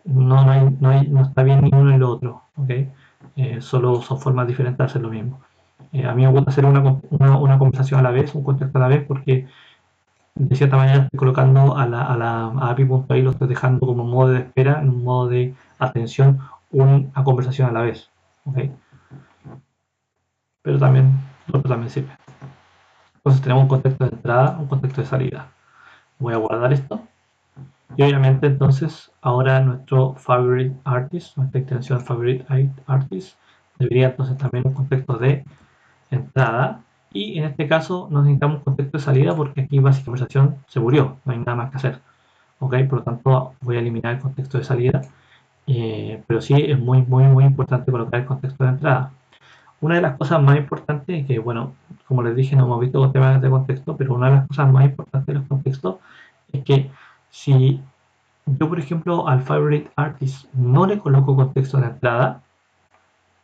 no está bien ni uno ni lo otro. ¿Okay? Solo son formas diferentes de hacer lo mismo. A mí me gusta hacer una conversación a la vez, un contexto a la vez, porque de cierta manera estoy colocando a la API.ai, lo estoy dejando como modo de espera, en un modo de atención, una conversación a la vez. ¿Okay? Pero también, otro también sirve. Entonces tenemos un contexto de entrada, un contexto de salida. Voy a guardar esto. Y obviamente entonces ahora nuestro favorite artist, nuestra extensión favorite artist, debería entonces también un contexto de entrada. Y en este caso no necesitamos un contexto de salida porque aquí básicamente la conversación se murió, no hay nada más que hacer. ¿Ok? Por lo tanto voy a eliminar el contexto de salida. Pero sí es muy importante colocar el contexto de entrada. Una de las cosas más importantes, que bueno, como les dije, no hemos visto los temas de contexto, pero una de las cosas más importantes de los contextos es que si yo, por ejemplo, al favorite artist no le coloco contexto de entrada,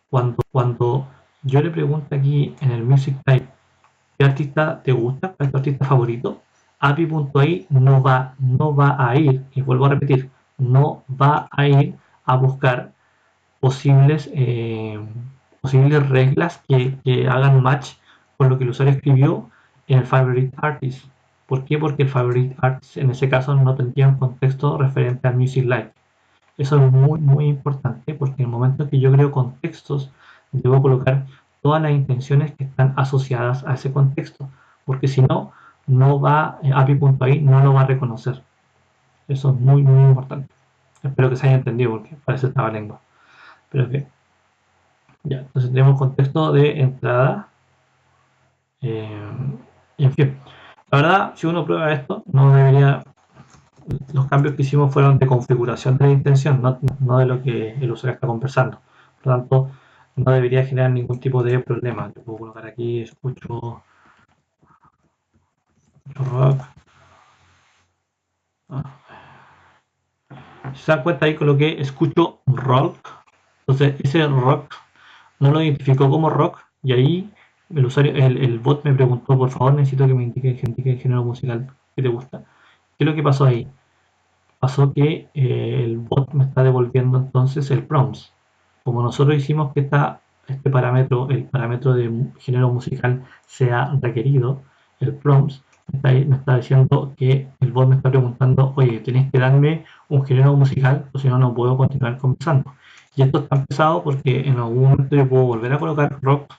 cuando yo le pregunto aquí en el music type qué artista te gusta, cuál es tu artista favorito, API.ai no va a ir, y vuelvo a repetir, no va a ir a buscar posibles, posibles reglas que hagan match con lo que el usuario escribió en el favorite artist. ¿Por qué? Porque el favorite artist en ese caso no tendría un contexto referente al music like. Eso es muy importante porque en el momento que yo creo contextos, debo colocar todas las intenciones que están asociadas a ese contexto, porque si no, no va, API.ai no lo va a reconocer. Eso es muy importante. Espero que se haya entendido porque parece estaba lengua. Pero que ya, entonces tenemos contexto de entrada. Y en fin, la verdad, si uno prueba esto, no debería. Los cambios que hicimos fueron de configuración de la intención, no de lo que el usuario está conversando. Por lo tanto, no debería generar ningún tipo de problema. Yo puedo colocar aquí, escucho rock. Si se dan cuenta, ahí coloqué escucho rock. Entonces ese rock no lo identificó como rock y ahí el usuario, el bot me preguntó, por favor, necesito que me indique el género musical que te gusta. ¿Qué es lo que pasó ahí? Pasó que el bot me está devolviendo entonces el prompts. Como nosotros hicimos que este parámetro, el parámetro de género musical, sea requerido, el prompts me está diciendo que el bot me está preguntando, oye, tenés que darme un género musical, o si no, no puedo continuar conversando. Y esto está pesado porque en algún momento yo puedo volver a colocar rock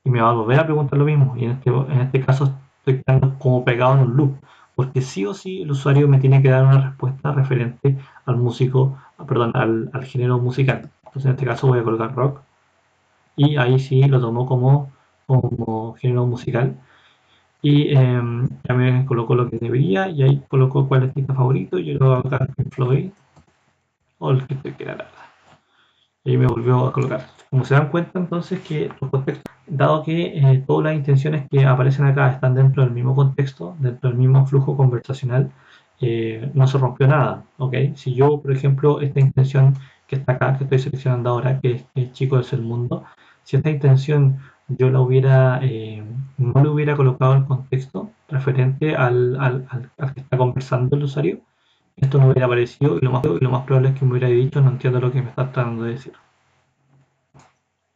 y me va a volver a preguntar lo mismo. Y en este caso estoy quedando como pegado en un loop, porque sí o sí el usuario me tiene que dar una respuesta referente al músico, perdón, al género musical. Entonces en este caso voy a colocar rock y ahí sí lo tomo como género musical. Y ya me coloco lo que debería y ahí coloco cuál es el artista favorito. Yo lo voy a colocar Pink Floyd o el que te quiera, la verdad. Y ahí me volvió a colocar. Como se dan cuenta entonces que los contextos, dado que todas las intenciones que aparecen acá están dentro del mismo contexto, dentro del mismo flujo conversacional, no se rompió nada, ¿ok? Si yo, por ejemplo, esta intención que está acá, que estoy seleccionando ahora, que es chico es el mundo, si esta intención yo la hubiera, no le hubiera colocado el contexto referente al que está conversando el usuario, esto no hubiera aparecido y lo más probable es que me hubiera dicho no entiendo lo que me está tratando de decir.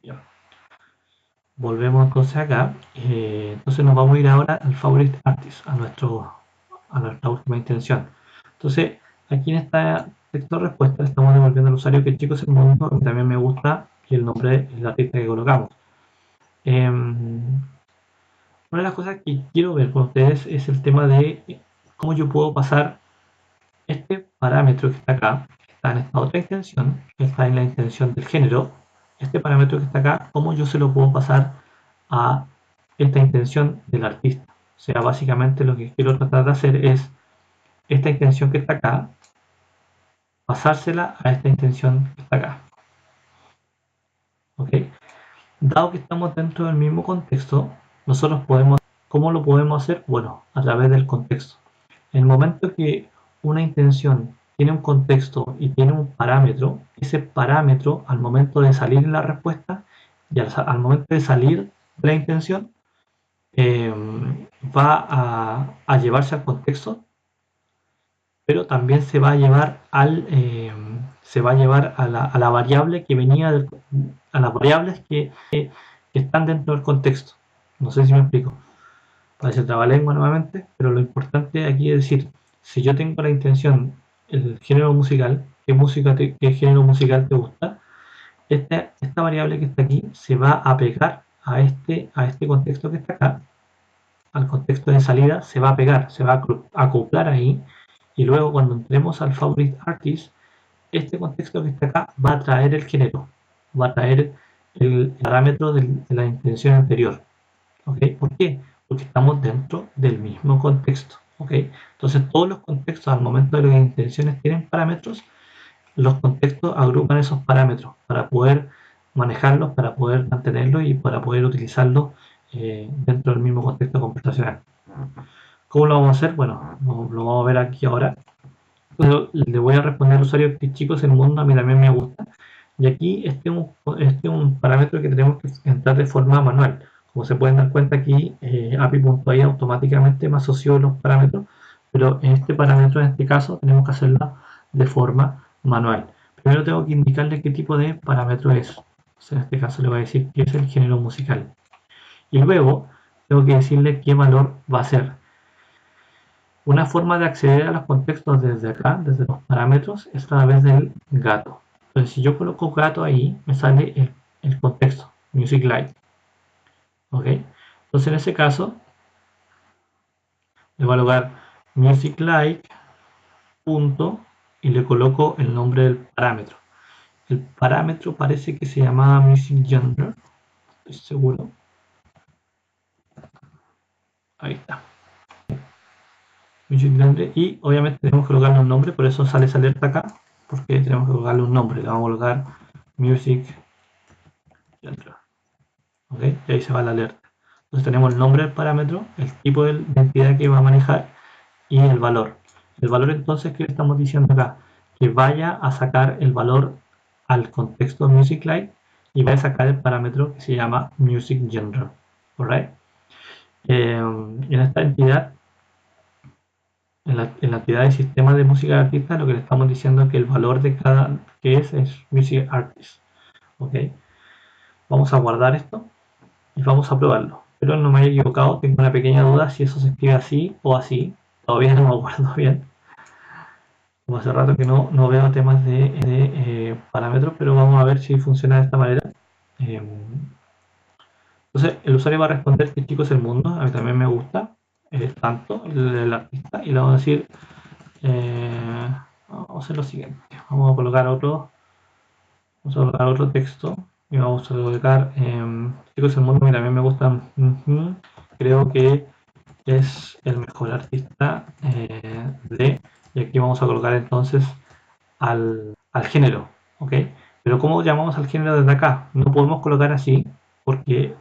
Ya. Volvemos entonces acá. Entonces nos vamos a ir ahora al favorite artist, a nuestra última intención. Entonces, aquí en esta texto de respuesta le estamos devolviendo al usuario que el chico es el mundo, que también me gusta, y el nombre del artista que colocamos. Una de las cosas que quiero ver con ustedes es el tema de cómo yo puedo pasar este parámetro que está acá, que está en esta otra intención, que está en la intención del género, este parámetro que está acá, cómo yo se lo puedo pasar a esta intención del artista. O sea, básicamente lo que quiero tratar de hacer es esta intención que está acá, pasársela a esta intención que está acá. ¿Ok? Dado que estamos dentro del mismo contexto, nosotros podemos, ¿cómo lo podemos hacer? Bueno, a través del contexto. En el momento que una intención tiene un contexto y tiene un parámetro, ese parámetro al momento de salir en la respuesta y al momento de salir de la intención, va a llevarse al contexto, pero también se va a llevar a la variable que venía a las variables que están dentro del contexto. No sé si me explico. Parece trabalengua nuevamente, pero lo importante aquí es decir, si yo tengo la intención, el género musical, qué género musical te gusta, esta variable que está aquí se va a pegar a este contexto que está acá, al contexto de salida, se va a pegar, se va a acoplar ahí, y luego cuando entremos al favorite artist, este contexto que está acá va a traer el género, va a traer el parámetro de la intención anterior. ¿Ok? ¿Por qué? Porque estamos dentro del mismo contexto. ¿Ok? Entonces todos los contextos al momento de que las intenciones tienen parámetros, los contextos agrupan esos parámetros para poder manejarlos, para poder mantenerlos y para poder utilizarlos dentro del mismo contexto conversacional. ¿Cómo lo vamos a hacer? Bueno, lo vamos a ver aquí ahora. Entonces, le voy a responder al usuario que chicos, el mundo a mí también me gusta. Y aquí este es un parámetro que tenemos que entrar de forma manual. Como se pueden dar cuenta aquí, API.ai automáticamente me asoció los parámetros, pero en este parámetro, en este caso, tenemos que hacerla de forma manual. Primero tengo que indicarle qué tipo de parámetro es. O sea, en este caso le voy a decir que es el género musical. Y luego tengo que decirle qué valor va a ser. Una forma de acceder a los contextos desde acá, desde los parámetros, es a través del gato. Entonces, si yo coloco gato ahí, me sale el contexto, Music Lite. ¿Ok? Entonces, en ese caso, le voy a colocar Music Lite, punto, y le coloco el nombre del parámetro. El parámetro parece que se llamaba Music Genre, estoy seguro. Ahí está. Music Genre, y obviamente tenemos que colocarle un nombre, por eso sale esa alerta acá, porque tenemos que colocarle un nombre. Le vamos a colocar Music Genre. ¿Ok? Y ahí se va la alerta. Entonces tenemos el nombre del parámetro, el tipo de entidad que va a manejar y el valor. El valor entonces, ¿qué le estamos diciendo acá? Que vaya a sacar el valor al contexto MusicLight y va a sacar el parámetro que se llama MusicGener. ¿Correcto? En esta entidad, en la entidad de sistema de música de artista, lo que le estamos diciendo es que el valor de cada que es Music Artist. ¿Ok? Vamos a guardar esto y vamos a probarlo. Pero no me haya equivocado, tengo una pequeña duda si eso se escribe así o así. Todavía no me acuerdo bien. Como hace rato que no veo temas de parámetros, pero vamos a ver si funciona de esta manera. Entonces, el usuario va a responder que chico es el mundo, a mí también me gusta, tanto el artista, y le vamos a decir, vamos a hacer lo siguiente, vamos a colocar otro texto, y vamos a colocar, chico es el mundo, a mí también me gusta, creo que es el mejor artista y aquí vamos a colocar entonces al género, ¿ok? Pero ¿cómo llamamos al género desde acá? No podemos colocar así, porque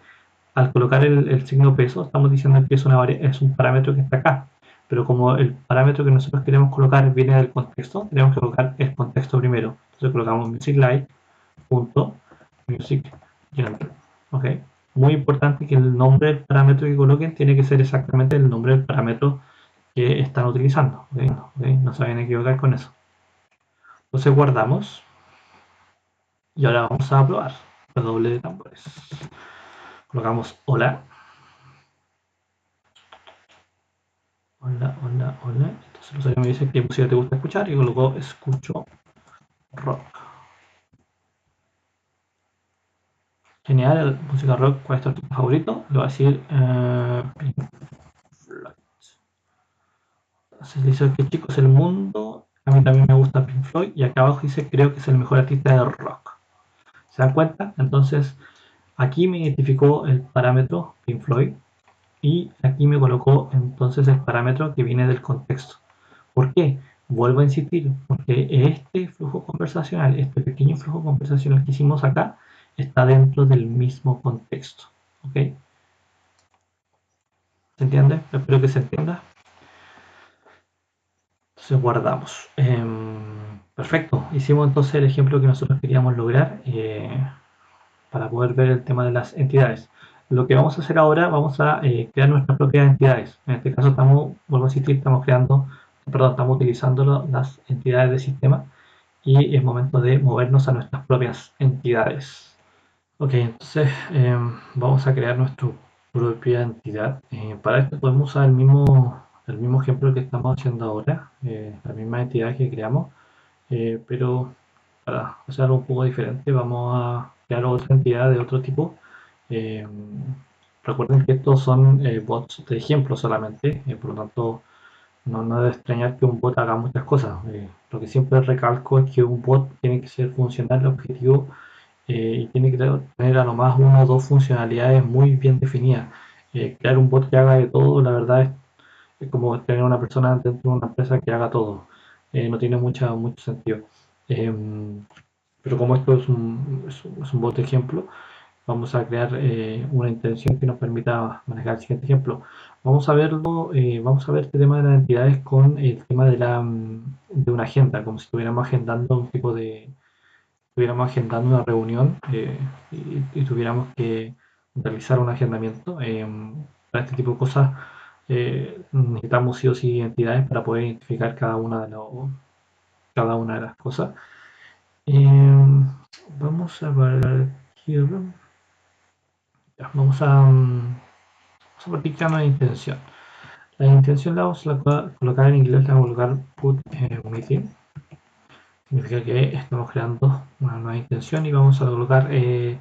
al colocar el signo peso, estamos diciendo que es un parámetro que está acá. Pero como el parámetro que nosotros queremos colocar viene del contexto, tenemos que colocar el contexto primero. Entonces colocamos musiclight.musicGener. ¿Ok? Muy importante que el nombre del parámetro que coloquen tiene que ser exactamente el nombre del parámetro que están utilizando. ¿Ok? No se vayan a equivocar con eso. Entonces guardamos y ahora vamos a probar. Redoble de tambores. Colocamos hola. Hola, hola, hola. Entonces el usuario me dice qué música te gusta escuchar y luego escucho rock. Genial, música rock, ¿cuál es tu artista favorito? Le voy a decir Pink Floyd. Entonces dice que chico es el mundo. A mí también me gusta Pink Floyd. Y acá abajo dice creo que es el mejor artista de rock. ¿Se dan cuenta? Entonces aquí me identificó el parámetro Pink Floyd. Y aquí me colocó entonces el parámetro que viene del contexto. ¿Por qué? Vuelvo a insistir, porque este flujo conversacional, este pequeño flujo conversacional que hicimos acá, está dentro del mismo contexto. ¿Ok? ¿Se entiende? Espero que se entienda. Entonces guardamos. Perfecto. Hicimos entonces el ejemplo que nosotros queríamos lograr para poder ver el tema de las entidades. Lo que vamos a hacer ahora, vamos a crear nuestras propias entidades. En este caso vuelvo a insistir, estamos utilizando las entidades del sistema y es momento de movernos a nuestras propias entidades. Ok, entonces vamos a crear nuestra propia entidad. Para esto podemos usar el mismo ejemplo que estamos haciendo ahora, la misma entidad que creamos, pero para hacer algo un poco diferente vamos a crear otra entidad de otro tipo. Eh, Recuerden que estos son bots de ejemplo solamente, por lo tanto no debe extrañar que un bot haga muchas cosas. Lo que siempre recalco es que un bot tiene que ser funcional, objetivo y tiene que tener a lo más una o dos funcionalidades muy bien definidas. Crear un bot que haga de todo, la verdad es como tener una persona dentro de una empresa que haga todo. No tiene mucho sentido. Pero como esto es un bot de ejemplo, vamos a crear una intención que nos permita manejar el siguiente ejemplo. Vamos a ver este tema de las entidades con el tema de una agenda, como si estuviéramos agendando una reunión y tuviéramos que realizar un agendamiento. Para este tipo de cosas necesitamos sí o sí entidades para poder identificar cada una de las cosas. Vamos a ver aquí. Vamos a practicar una intención. La intención la vamos a colocar en inglés, la vamos a colocar put meeting. Significa que estamos creando una nueva intención y vamos a colocar me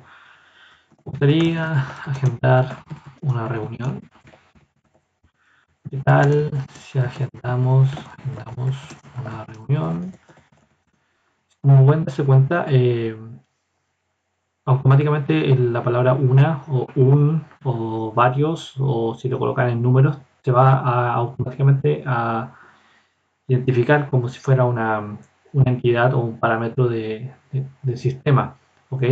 gustaría agendar una reunión. ¿Qué tal si agendamos una reunión? Como pueden darse cuenta, automáticamente la palabra una o un o varios o si lo colocan en números se va automáticamente a identificar como si fuera una entidad o un parámetro del sistema. ¿ok?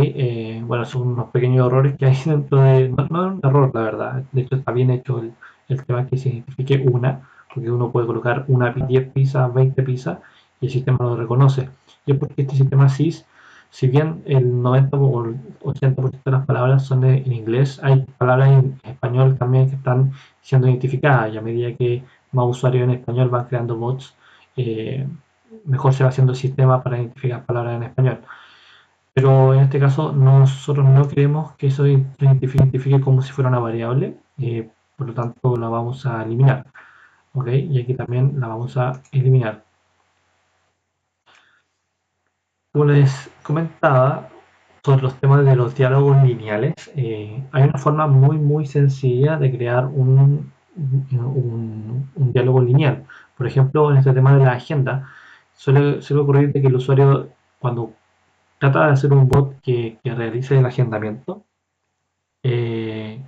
Bueno, son unos pequeños errores que hay dentro de... No, no es un error, la verdad. De hecho, está bien hecho el tema que se identifique una, porque uno puede colocar una 10 pizzas, 20 pizzas, y el sistema lo reconoce. Y es porque este sistema SIS, si bien el 90 o el 80% de las palabras son en inglés, hay palabras en español también que están siendo identificadas, y a medida que más usuarios en español van creando bots, eh, mejor se va haciendo el sistema para identificar palabras en español. Pero en este caso nosotros no queremos que eso se identifique como si fuera una variable, por lo tanto la vamos a eliminar. ¿Ok? Y aquí también la vamos a eliminar. Como les comentaba sobre los temas de los diálogos lineales, hay una forma muy sencilla de crear un diálogo lineal. Por ejemplo, en este tema de la agenda, suele ocurrir de que el usuario, cuando trata de hacer un bot que realice el agendamiento, eh,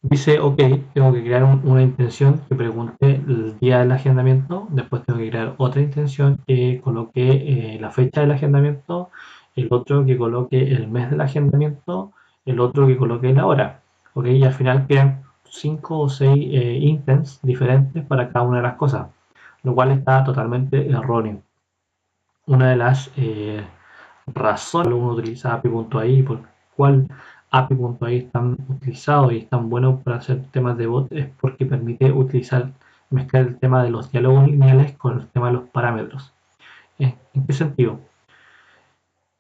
dice, ok, tengo que crear una intención que pregunte el día del agendamiento, después tengo que crear otra intención que coloque la fecha del agendamiento, el otro que coloque el mes del agendamiento, el otro que coloque la hora, ok, y al final crean 5 o 6 intents diferentes para cada una de las cosas, lo cual está totalmente erróneo. Una de las razones que uno utiliza API.ai, por cuál API.ai es tan utilizado y es tan bueno para hacer temas de bot, es porque permite mezclar el tema de los diálogos lineales con el tema de los parámetros. ¿En qué sentido?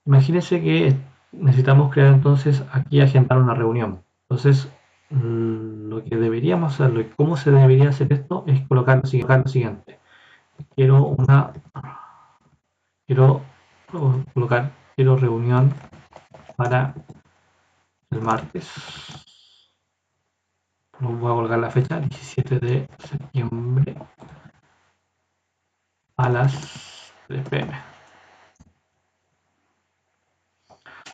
Imagínense que necesitamos crear entonces aquí agendar una reunión. Entonces, lo que deberíamos hacerlo y cómo se debería hacer esto es colocar lo siguiente. Quiero una, quiero quiero reunión para el martes. Voy a colocar la fecha, 17 de septiembre a las 3 pm.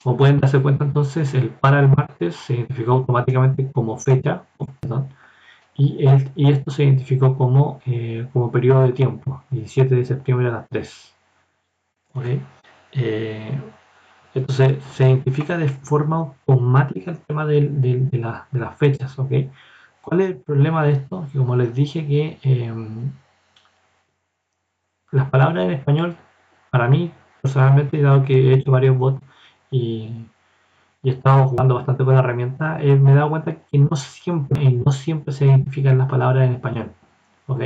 Como pueden darse cuenta, entonces el para el martes se identificó automáticamente como fecha, perdón, y esto se identificó como periodo de tiempo, 17 de septiembre a las 3. ¿Okay? Eh, entonces se identifica de forma automática el tema de las fechas. ¿Okay? ¿Cuál es el problema de esto? Que como les dije que las palabras en español, para mí, personalmente, dado que he hecho varios bots y, y he estado jugando bastante con la herramienta, me he dado cuenta que no siempre se identifican las palabras en español. ¿Ok?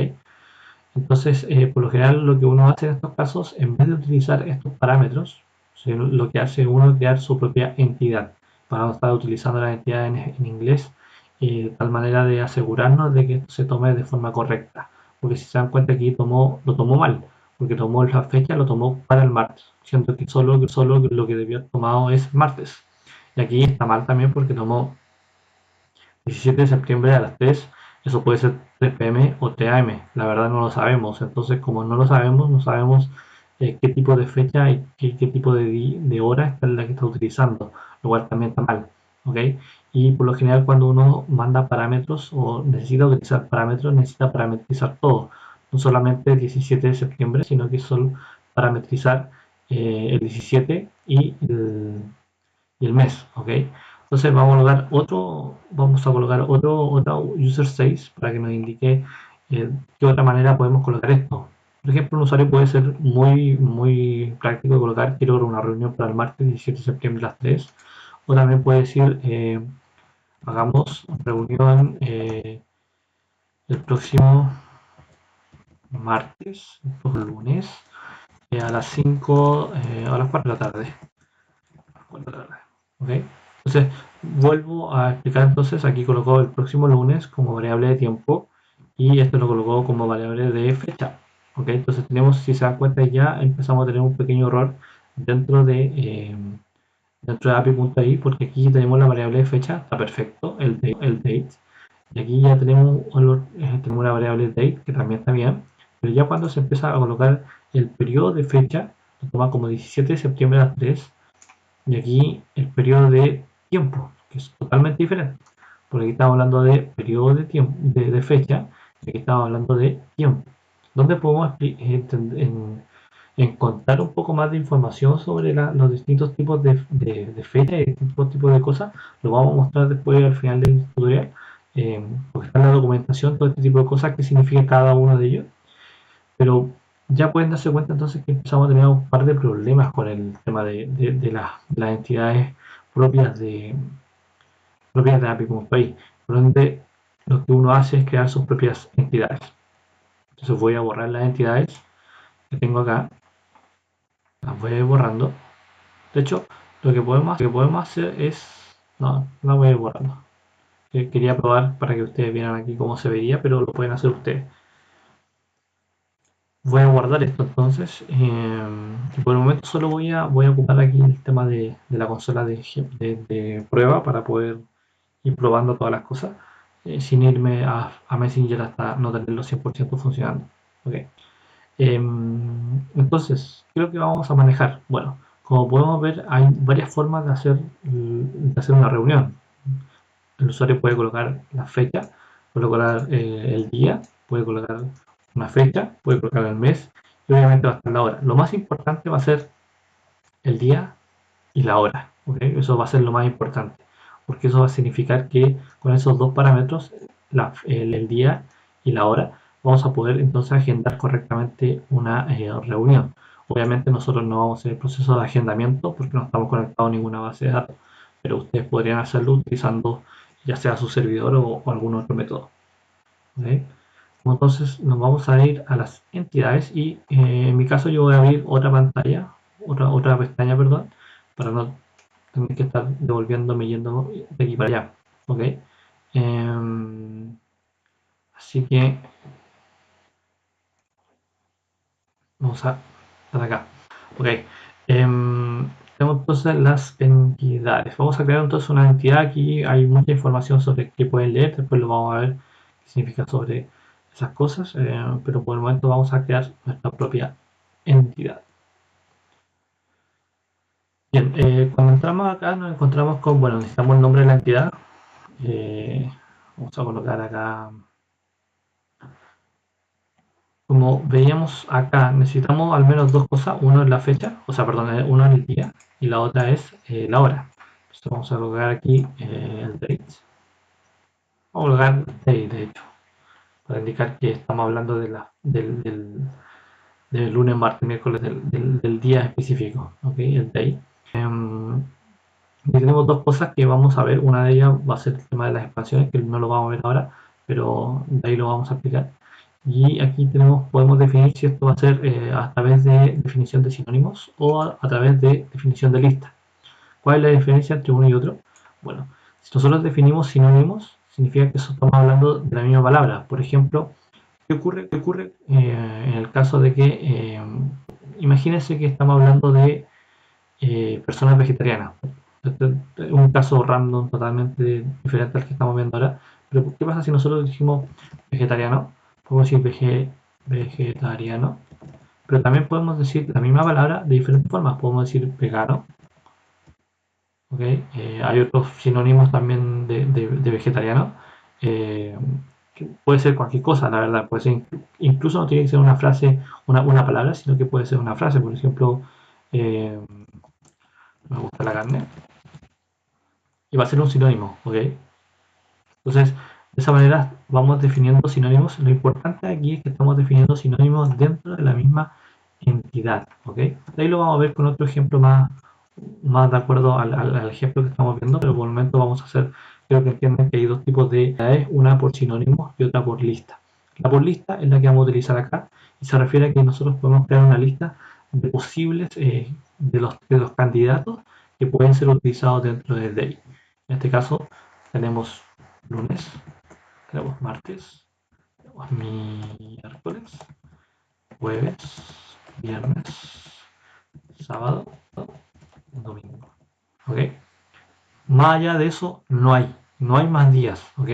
Entonces, por lo general, lo que uno hace en estos casos, en vez de utilizar estos parámetros, lo que hace uno es crear su propia entidad para no estar utilizando la entidad en inglés, de tal manera de asegurarnos de que esto se tome de forma correcta. Porque si se dan cuenta aquí lo tomó mal, porque tomó la fecha, lo tomó para el martes, siendo que solo lo que debió haber tomado es martes. Y aquí está mal también porque tomó 17 de septiembre a las 3, eso puede ser 3 pm o 3 am, la verdad no lo sabemos, entonces como no lo sabemos, no sabemos qué tipo de fecha y qué tipo de hora es la que está utilizando, lo cual también está mal, ¿ok? Y por lo general cuando uno manda parámetros o necesita utilizar parámetros, necesita parametrizar todo, no solamente el 17 de septiembre, sino que solo parametrizar el 17 y el mes, ¿ok? Entonces vamos a colocar otro user 6 para que nos indique qué otra manera podemos colocar esto. Por ejemplo, un usuario puede ser muy práctico de colocar quiero una reunión para el martes 17 de septiembre a las 3. O también puede decir hagamos reunión el próximo martes, el lunes, a las 5, a las 4 de la tarde. ¿Ok? Entonces, vuelvo a explicar entonces, aquí colocó el próximo lunes como variable de tiempo y esto lo colocó como variable de fecha. ¿Ok? Entonces tenemos, si se dan cuenta ya empezamos a tener un pequeño error dentro de, eh, dentro de api.ai porque aquí tenemos la variable de fecha, está perfecto, el date. Y aquí ya tenemos una variable date que también está bien, pero ya cuando se empieza a colocar el periodo de fecha, lo toma como 17 de septiembre a las 3 y aquí el periodo de tiempo, que es totalmente diferente. Porque aquí estamos hablando de periodo de tiempo, de fecha, y aquí estamos hablando de tiempo. ¿Dónde podemos encontrar un poco más de información sobre los distintos tipos de fecha y distintos tipos de cosas, lo vamos a mostrar después al final del tutorial, porque está en la documentación todo este tipo de cosas, qué significa cada uno de ellos, pero ya pueden darse cuenta entonces que empezamos a tener un par de problemas con el tema de las entidades propias propias de API como país, por donde lo que uno hace es crear sus propias entidades. Entonces voy a borrar las entidades que tengo acá, las voy a ir borrando. De hecho, lo que podemos hacer es... No, no voy a ir borrando. Quería probar para que ustedes vieran aquí cómo se vería, pero lo pueden hacer ustedes. Voy a guardar esto entonces. Y por el momento solo voy a ocupar aquí el tema de la consola de prueba para poder ir probando todas las cosas sin irme a Messenger hasta no tenerlo 100% funcionando. Okay. Entonces, creo que vamos a manejar. Bueno, como podemos ver, hay varias formas de hacer una reunión. El usuario puede colocar la fecha, puede colocar el día, puede colocar una fecha, puede colocar el mes y obviamente va a estar la hora. Lo más importante va a ser el día y la hora. ¿Okay? Eso va a ser lo más importante, porque eso va a significar que con esos dos parámetros, el día y la hora, vamos a poder entonces agendar correctamente una reunión. Obviamente nosotros no vamos a hacer el proceso de agendamiento porque no estamos conectados a ninguna base de datos, pero ustedes podrían hacerlo utilizando ya sea su servidor o algún otro método. ¿Okay? Entonces nos vamos a ir a las entidades y en mi caso yo voy a abrir otra pantalla, otra pestaña, perdón, para no tener que estar devolviéndome yendo de aquí para allá. ¿Ok? Así que vamos a estar acá. Ok. Tenemos entonces las entidades. Vamos a crear entonces una entidad. Aquí hay mucha información sobre qué pueden leer. Después lo vamos a ver qué significa sobre esas cosas. Pero por el momento vamos a crear nuestra propia entidad. Bien, cuando entramos acá nos encontramos con, bueno, necesitamos el nombre de la entidad. Vamos a colocar acá, como veíamos acá, necesitamos al menos dos cosas. Uno es la fecha, o sea, perdón, uno es el día y la otra es la hora. Entonces vamos a colocar aquí el date. Vamos a colocar day, de hecho, para indicar que estamos hablando del lunes, martes, miércoles, del día específico, ¿ok? El day. Y tenemos dos cosas que vamos a ver. Una de ellas va a ser el tema de las expansiones, que no lo vamos a ver ahora, pero de ahí lo vamos a explicar. Y aquí podemos definir si esto va a ser a través de definición de sinónimos o a través de definición de lista. ¿Cuál es la diferencia entre uno y otro? Bueno, si nosotros definimos sinónimos, significa que estamos hablando de la misma palabra. Por ejemplo, ¿qué ocurre en el caso de que, imagínense que estamos hablando de personas vegetarianas? Este es un caso random totalmente diferente al que estamos viendo ahora. Pero ¿qué pasa si nosotros dijimos vegetariano? Podemos decir vegetariano, pero también podemos decir la misma palabra de diferentes formas. Podemos decir vegano, ¿ok? Hay otros sinónimos también de vegetariano. eh, que puede ser cualquier cosa, la verdad. Puede ser, incluso no tiene que ser una frase, una palabra, sino que puede ser una frase. Por ejemplo, eh, me gusta la carne. Y va a ser un sinónimo, ¿ok? Entonces, de esa manera vamos definiendo sinónimos. Lo importante aquí es que estamos definiendo sinónimos dentro de la misma entidad, ¿ok? Ahí lo vamos a ver con otro ejemplo más de acuerdo al ejemplo que estamos viendo, pero por el momento vamos a hacer, creo que entienden que hay dos tipos de entidades, una por sinónimos y otra por lista. La por lista es la que vamos a utilizar acá y se refiere a que nosotros podemos crear una lista de posibles, de los candidatos que pueden ser utilizados dentro de DAI. En este caso tenemos lunes, tenemos martes, tenemos miércoles, jueves, viernes, sábado, domingo. ¿Ok? Más allá de eso, no hay más días. ¿Ok?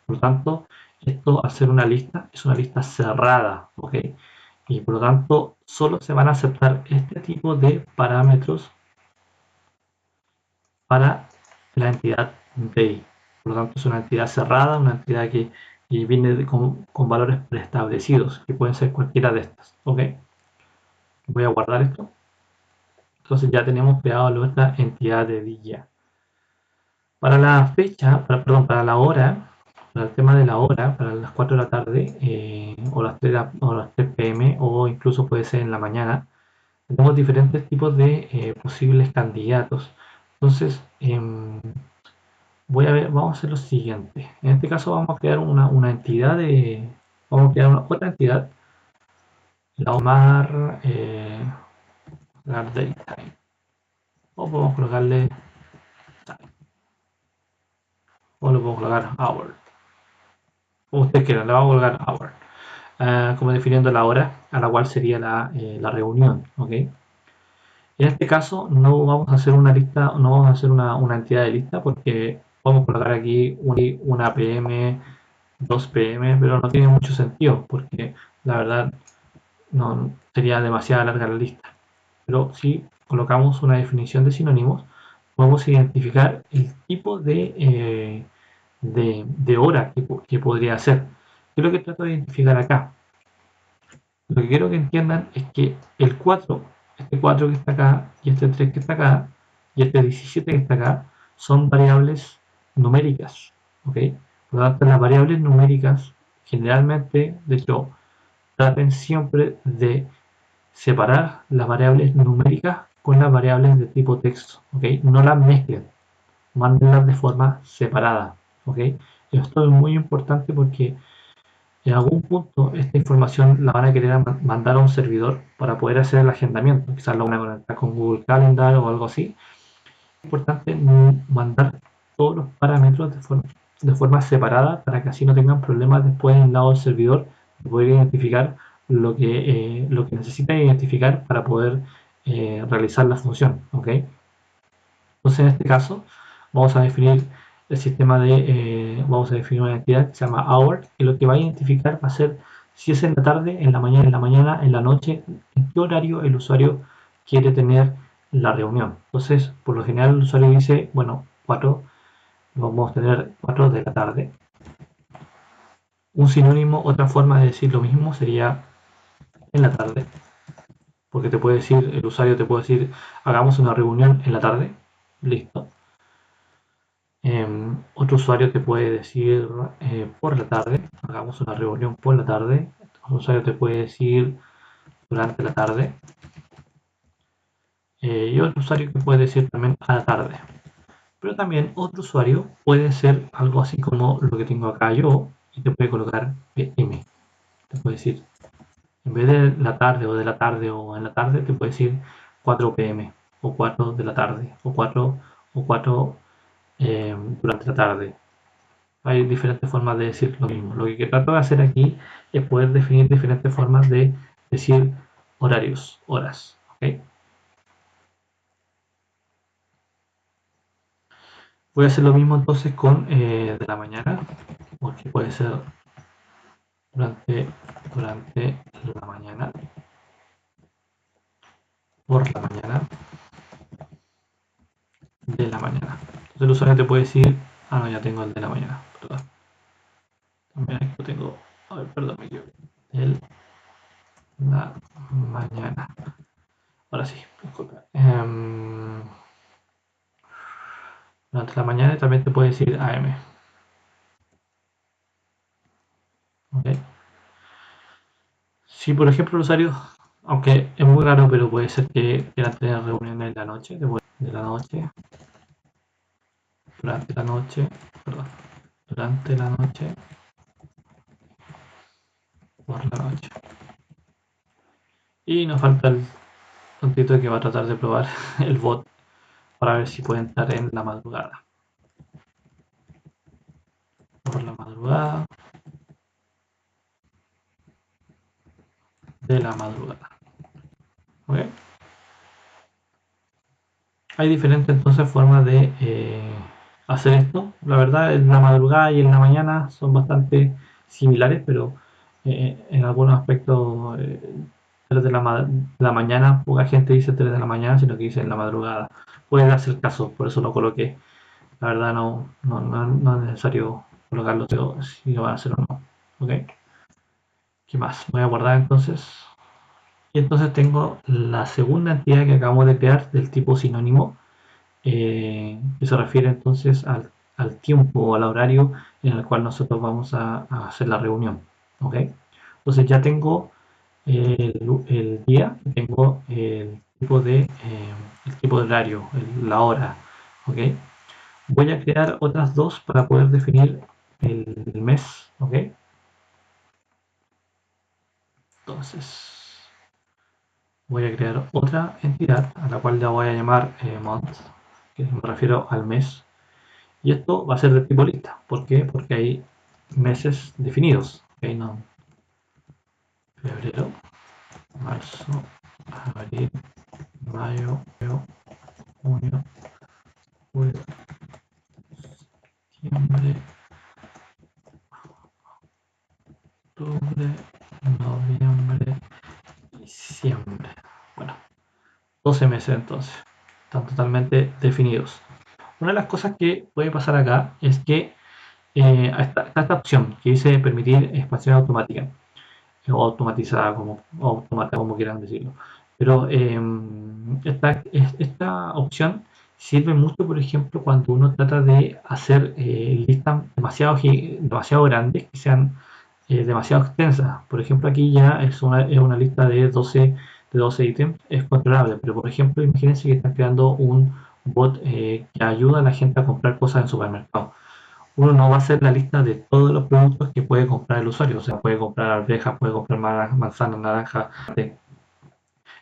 Por lo tanto, esto al ser una lista, es una lista cerrada. ¿Ok? Y por lo tanto, solo se van a aceptar este tipo de parámetros para la entidad DAI. Por lo tanto, es una entidad cerrada, una entidad que viene con valores preestablecidos, que pueden ser cualquiera de estas. ¿Ok? Voy a guardar esto. Entonces ya tenemos creado nuestra entidad de día. Para la fecha, perdón, para la hora, para el tema de la hora, para las 4 de la tarde o las 3, o las 3 pm o incluso puede ser en la mañana, tenemos diferentes tipos de posibles candidatos. Entonces, voy a ver, vamos a hacer lo siguiente. En este caso vamos a crear una entidad de, vamos a crear otra entidad, la vamos a llamar daytime. O podemos colocarle time, o le podemos colocar hour, como ustedes quieran, le vamos a colocar hour, como definiendo la hora a la cual sería la reunión, ¿ok? En este caso no vamos a hacer una lista, no vamos a hacer una entidad de lista porque podemos colocar aquí una PM, 2 PM, pero no tiene mucho sentido porque la verdad no sería demasiado larga la lista. Pero si colocamos una definición de sinónimos, podemos identificar el tipo de hora que podría ser. ¿Qué es lo que trato de identificar acá? Lo que quiero que entiendan es que el 4, este 4 que está acá, y este 3 que está acá, y este 17 que está acá, son variables numéricas. ¿Ok? Por lo tanto, las variables numéricas, generalmente, de hecho, traten siempre de separar las variables numéricas con las variables de tipo texto. ¿Ok? No las mezclen, mándenlas de forma separada. ¿Ok? Esto es muy importante porque en algún punto esta información la van a querer mandar a un servidor para poder hacer el agendamiento. Quizás la van a conectar con Google Calendar o algo así. Es importante mandar todos los parámetros de forma separada para que así no tengan problemas después en el lado del servidor de poder identificar lo que necesita identificar para poder realizar la función. ¿Ok? Entonces en este caso vamos a definir el sistema vamos a definir una entidad que se llama hour, y lo que va a identificar va a ser si es en la tarde, en la mañana, en la noche, en qué horario el usuario quiere tener la reunión. Entonces, por lo general el usuario dice, bueno, 4, vamos a tener 4 de la tarde. Un sinónimo, otra forma de decir lo mismo sería en la tarde, porque te puede decir, el usuario te puede decir, hagamos una reunión en la tarde, listo. Otro usuario te puede decir por la tarde, hagamos una reunión por la tarde. Otro usuario te puede decir durante la tarde. Y otro usuario que puede decir también a la tarde. Pero también otro usuario puede ser algo así como lo que tengo acá yo y te puede colocar PM. Te puede decir, en vez de la tarde o de la tarde o en la tarde, te puede decir 4 PM o 4 de la tarde o 4 durante la tarde. Hay diferentes formas de decir lo mismo. Lo que trato de hacer aquí es poder definir diferentes formas de decir horarios, horas. ¿Ok? Voy a hacer lo mismo entonces con de la mañana, porque puede ser durante la mañana, por la mañana, de la mañana. Entonces el usuario te puede decir, no, ya tengo el de la mañana, perdón. También aquí lo tengo, a ver, perdón, me equivoqué. El la mañana. Ahora sí, disculpa. Durante la mañana también te puede decir AM. ¿Ok? Si por ejemplo el usuario, aunque es muy raro, pero puede ser que quieran tener reuniones en la noche, de la noche, durante la noche, perdón, durante la noche, por la noche. Y nos falta el tontito que va a tratar de probar el bot para ver si puede entrar en la madrugada. Por la madrugada, de la madrugada. ¿Ok? Hay diferentes entonces formas de hacer esto. La verdad, en la madrugada y en la mañana son bastante similares, pero en algunos aspectos 3 de la mañana, poca gente dice 3 de la mañana, sino que dice en la madrugada. Puede darse el caso, por eso lo coloqué. La verdad no es necesario colocarlo si lo van a hacer o no. ¿Ok? ¿Qué más? Voy a guardar entonces Y entonces tengo la segunda entidad que acabamos de crear del tipo sinónimo, que se refiere entonces al tiempo o al horario en el cual nosotros vamos a hacer la reunión. ¿Ok? Entonces ya tengo el día, tengo el tipo de horario, la hora. ¿Ok? Voy a crear otras dos para poder definir el mes. ¿Ok? Entonces voy a crear otra entidad a la cual ya voy a llamar month, que me refiero al mes. Y esto va a ser de tipo lista. ¿Por qué? Porque hay meses definidos. ¿Ok? No, febrero, marzo, abril, mayo, junio, julio, septiembre, octubre, noviembre, diciembre. Bueno, 12 meses entonces. Están totalmente definidos. Una de las cosas que puede pasar acá es que está esta opción que dice permitir expansión automática o automatizada, como, o automata, como quieran decirlo. Pero esta opción sirve mucho, por ejemplo, cuando uno trata de hacer listas demasiado grandes, que sean demasiado extensas. Por ejemplo, aquí ya es una lista de 12 ítems, es controlable, pero por ejemplo, imagínense que están creando un bot que ayuda a la gente a comprar cosas en supermercados. Uno no va a hacer la lista de todos los productos que puede comprar el usuario, o sea, puede comprar arvejas, puede comprar manzanas, naranjas.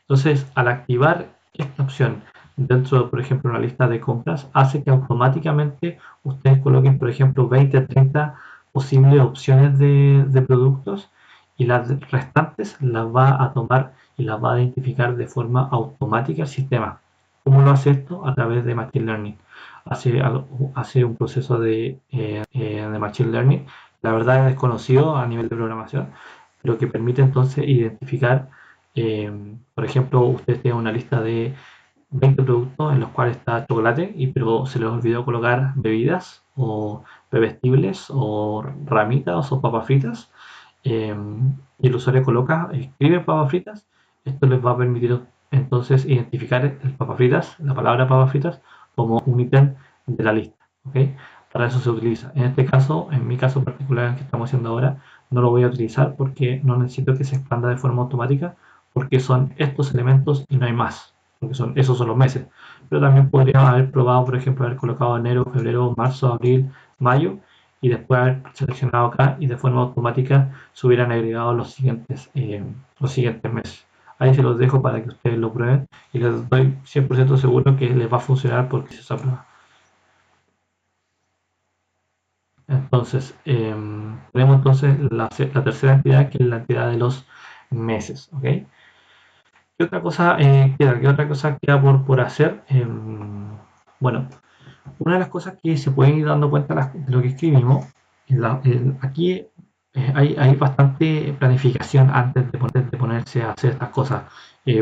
Entonces, al activar esta opción dentro, por ejemplo, una lista de compras, hace que automáticamente ustedes coloquen, por ejemplo, 20, 30 posibles opciones de productos y las restantes las va a tomar y las va a identificar de forma automática el sistema. ¿Cómo lo hace esto? A través de Machine Learning. Hace un proceso de Machine Learning, la verdad es desconocido a nivel de programación, pero que permite entonces identificar por ejemplo, ustedes tienen una lista de 20 productos en los cuales está chocolate, pero se les olvidó colocar bebidas o bebestibles o ramitas o papas fritas. eh, y el usuario escribe papas fritas. Esto les va a permitir entonces identificar el papas fritas, la palabra papas fritas, como un ítem de la lista. ¿Ok? Para eso se utiliza. En este caso, en mi caso particular, el que estamos haciendo ahora, no lo voy a utilizar porque no necesito que se expanda de forma automática, porque son estos elementos y no hay más, porque esos son los meses. Pero también podría haber probado, por ejemplo, haber colocado enero, febrero, marzo, abril, mayo, y después haber seleccionado acá y de forma automática se hubieran agregado los siguientes meses. Ahí se los dejo para que ustedes lo prueben y les doy 100% seguro que les va a funcionar porque se prueba. Entonces, tenemos entonces la tercera entidad, que es la entidad de los meses. ¿Ok? ¿Qué otra cosa queda? ¿Qué otra cosa queda por hacer? Bueno, una de las cosas que se pueden ir dando cuenta de lo que escribimos, aquí hay bastante planificación antes de ponerse a hacer estas cosas.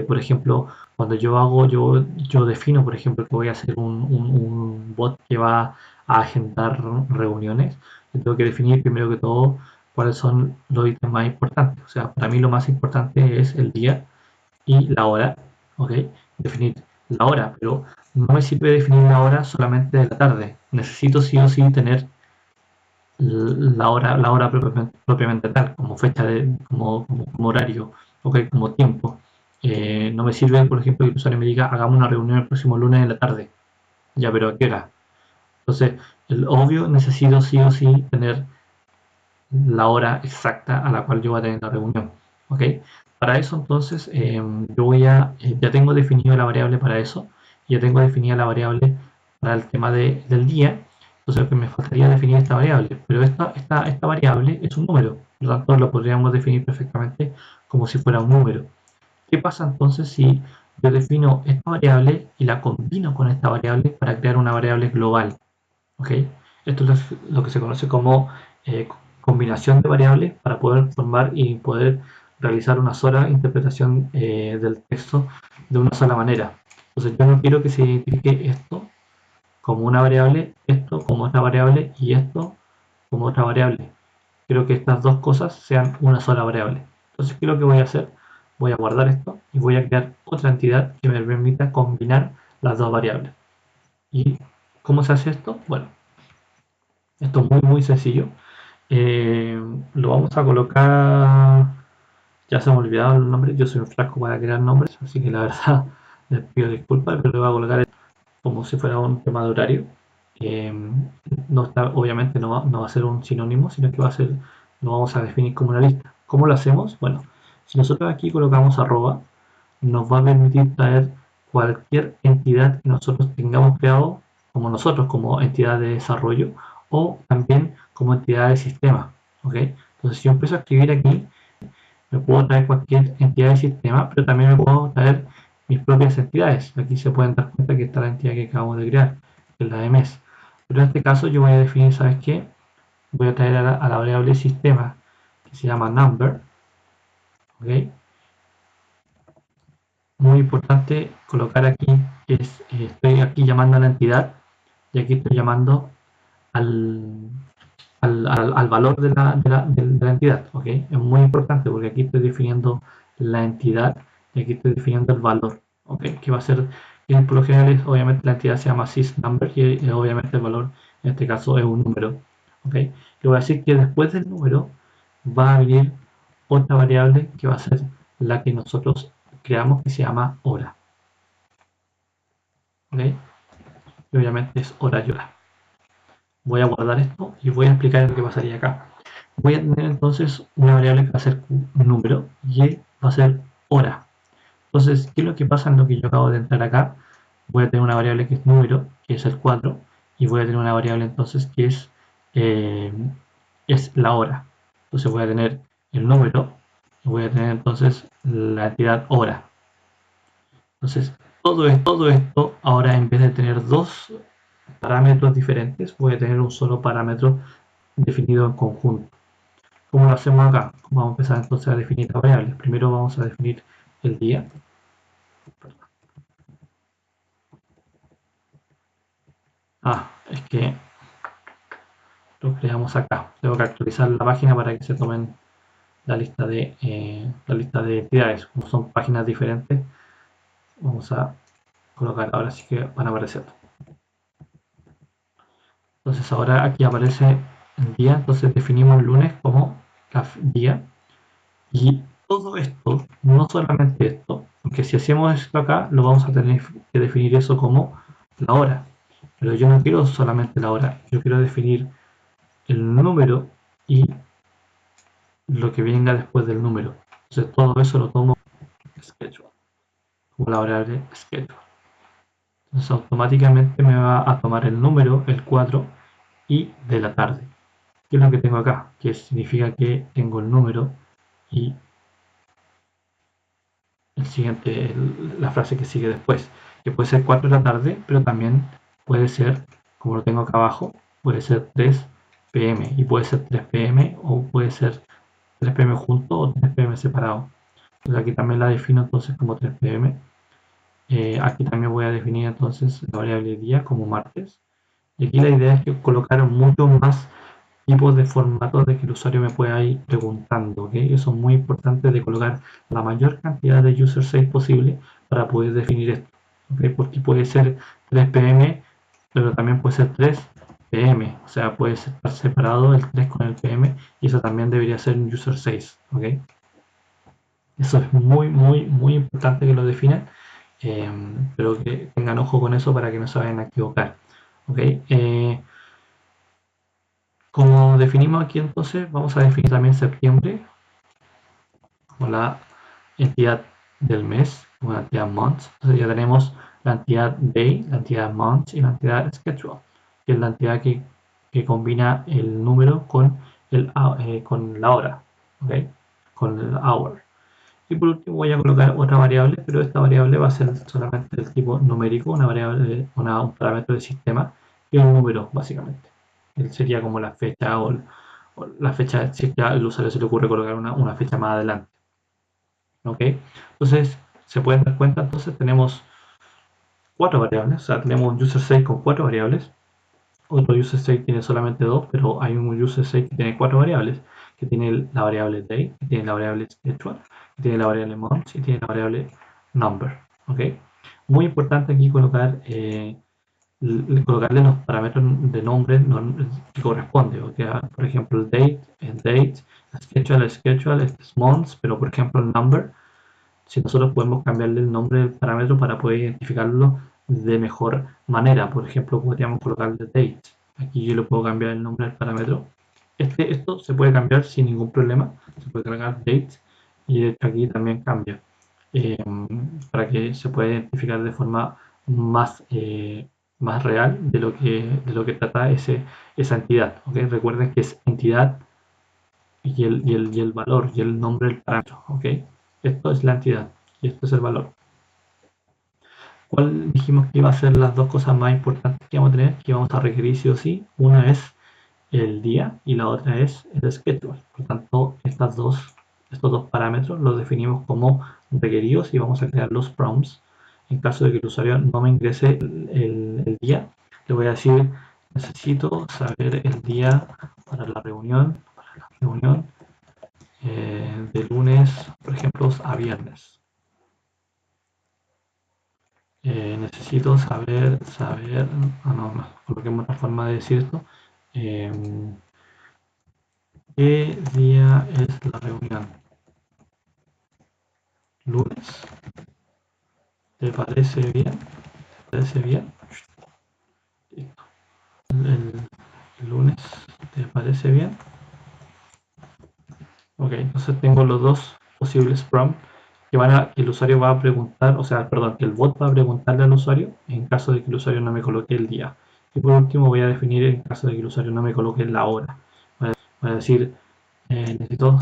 Por ejemplo, cuando yo defino, por ejemplo, que voy a hacer un bot que va a agendar reuniones, yo tengo que definir primero que todo cuáles son los ítems más importantes. O sea, para mí lo más importante es el día y la hora, ¿ok? Definir la hora, pero no me sirve definir la hora solamente de la tarde. Necesito sí o sí tener la hora propiamente tal, como fecha, como horario, ¿ok? Como tiempo. No me sirve, por ejemplo, que el usuario me diga, hagamos una reunión el próximo lunes en la tarde. Ya, pero ¿a qué hora? Entonces, el obvio, necesito sí o sí tener la hora exacta a la cual yo voy a tener la reunión. ¿Ok? Para eso entonces ya tengo definido la variable para eso, ya tengo definida la variable para el tema del día, entonces lo que me faltaría definir esta variable, pero esta variable es un número, por lo tanto lo podríamos definir perfectamente como si fuera un número. ¿Qué pasa entonces si yo defino esta variable y la combino con esta variable para crear una variable global? ¿Ok? Esto es lo que se conoce como eh, combinación de variables para poder formar y poder realizar una sola interpretación del texto de una sola manera. Entonces yo no quiero que se identifique esto como una variable, esto como otra variable y esto como otra variable. Quiero que estas dos cosas sean una sola variable. Entonces, ¿qué es lo que voy a hacer? voy a guardar esto y voy a crear otra entidad que me permita combinar las dos variables. ¿Y cómo se hace esto? Bueno, esto es muy sencillo. Lo vamos a colocar, ya se me ha olvidado el nombre, yo soy un frasco para crear nombres, así que la verdad les pido disculpas, pero le voy a colocar como si fuera un tema de horario. No está, obviamente no va a ser un sinónimo, sino que va a ser, lo vamos a definir como una lista. ¿Cómo lo hacemos? Bueno, si nosotros aquí colocamos arroba, nos va a permitir traer cualquier entidad que nosotros tengamos creado como nosotros, como entidad de desarrollo o también como entidad de sistema. ¿Ok? Entonces, si yo empiezo a escribir aquí, me puedo traer cualquier entidad de sistema, pero también me puedo traer mis propias entidades. Aquí se pueden dar cuenta que está la entidad que acabamos de crear, que es la de mes. Pero en este caso yo voy a definir, ¿sabes qué? Voy a traer a la variable sistema, que se llama number. ¿Ok? Muy importante colocar aquí, que estoy aquí llamando a la entidad y aquí estoy llamando al, al valor de la entidad. ¿Ok? Es muy importante porque aquí estoy definiendo la entidad y aquí estoy definiendo el valor. ¿Ok? Que va a ser, y por lo general obviamente la entidad se llama sysNumber y obviamente el valor en este caso es un número. ¿Ok? Que voy a decir que después del número va a venir otra variable que va a ser la que nosotros creamos, que se llama hora. ¿Ok? Y obviamente es hora y hora. Voy a guardar esto y voy a explicar lo que pasaría acá. Voy a tener entonces una variable que va a ser un número y va a ser hora. Entonces, ¿qué es lo que pasa en lo que yo acabo de entrar acá? Voy a tener una variable que es número, que es el 4, y voy a tener una variable entonces que eh, es la hora. Entonces voy a tener el número y voy a tener entonces la entidad hora. Entonces, todo esto ahora en vez de tener dos parámetros diferentes, voy a tener un solo parámetro definido en conjunto. ¿Cómo lo hacemos acá? Vamos a empezar entonces a definir las variables. Primero vamos a definir el día. Es que lo creamos acá. Tengo que actualizar la página para que se tomen la lista de entidades. Como son páginas diferentes, vamos a colocar, ahora sí que van a aparecer. Entonces ahora aquí aparece el día, entonces definimos el lunes como día. Y todo esto, no solamente esto, porque si hacemos esto acá, lo vamos a tener que definir eso como la hora. Pero yo no quiero solamente la hora, yo quiero definir el número y lo que venga después del número. Entonces todo eso lo tomo schedule, como la variable schedule. Entonces automáticamente me va a tomar el número, el 4 y de la tarde. ¿Qué es lo que tengo acá? Que significa que tengo el número y el siguiente, la frase que sigue después, que puede ser 4 de la tarde, pero también puede ser, como lo tengo acá abajo, puede ser 3 pm y puede ser 3 pm o puede ser 3 pm junto o 3 pm separado. Entonces aquí también la defino entonces como 3 pm. Aquí también voy a definir entonces la variable día como martes. Y aquí la idea es que colocar mucho más tipos de formatos de que el usuario me pueda ir preguntando. ¿Okay? Eso es muy importante de colocar la mayor cantidad de user space posible para poder definir esto. ¿Okay? Porque puede ser 3 pm, pero también puede ser 3 pm. O sea, puede estar separado el 3 con el pm y eso también debería ser un user space. ¿Okay? Eso es muy importante que lo definan, pero que tengan ojo con eso para que no se vayan a equivocar. ¿Okay? Como definimos aquí entonces, vamos a definir también septiembre como la entidad del mes, como la entidad month. Entonces ya tenemos la entidad day, la entidad month y la entidad schedule, que es la entidad que combina el número con la hora, ¿okay? Con el hour. Y por último voy a colocar otra variable, pero esta variable va a ser solamente del tipo numérico, una variable, un parámetro de sistema, y un número básicamente. Él sería como la fecha o la fecha, si es que al usuario se le ocurre colocar una fecha más adelante. ¿Ok? Entonces, se pueden dar cuenta, entonces tenemos cuatro variables, o sea, tenemos un user state con cuatro variables, otro user state tiene solamente dos, pero hay un user state que tiene cuatro variables, que tiene la variable date, que tiene la variable schedule, que tiene la variable month y tiene la variable number. ¿Ok? Muy importante aquí colocarle los parámetros de nombre que corresponde. ¿Okay? Por ejemplo, el date es date, el schedule es months, pero por ejemplo el number, si nosotros podemos cambiarle el nombre del parámetro para poder identificarlo de mejor manera. Por ejemplo, podríamos colocarle date. Aquí yo le puedo cambiar el nombre del parámetro. Esto se puede cambiar sin ningún problema. Se puede cargar date y de hecho aquí también cambia. Para que se pueda identificar de forma más, más real de lo que trata esa entidad. ¿Okay? Recuerden que es entidad y el valor y el nombre del parámetro. ¿Okay? Esto es la entidad y esto es el valor. ¿Cuál dijimos que iba a ser las dos cosas más importantes que vamos a tener? Que vamos a requerir sí o sí. Una es el día y la otra es el schedule. Por tanto, estos dos parámetros los definimos como requeridos y vamos a crear los prompts. En caso de que el usuario no me ingrese el día, le voy a decir, necesito saber el día para la reunión de lunes, por ejemplo, a viernes. Necesito saber, no, coloquemos otra forma de decir esto. ¿Qué día es la reunión? ¿Lunes? ¿Te parece bien? ¿Te parece bien? Listo. El lunes, ¿te parece bien? Ok, entonces tengo los dos posibles prompts que el usuario va a preguntar, o sea, perdón, que el bot va a preguntarle al usuario en caso de que el usuario no me coloque el día. Y por último voy a definir en caso de que el usuario no me coloque la hora. Voy a decir, necesito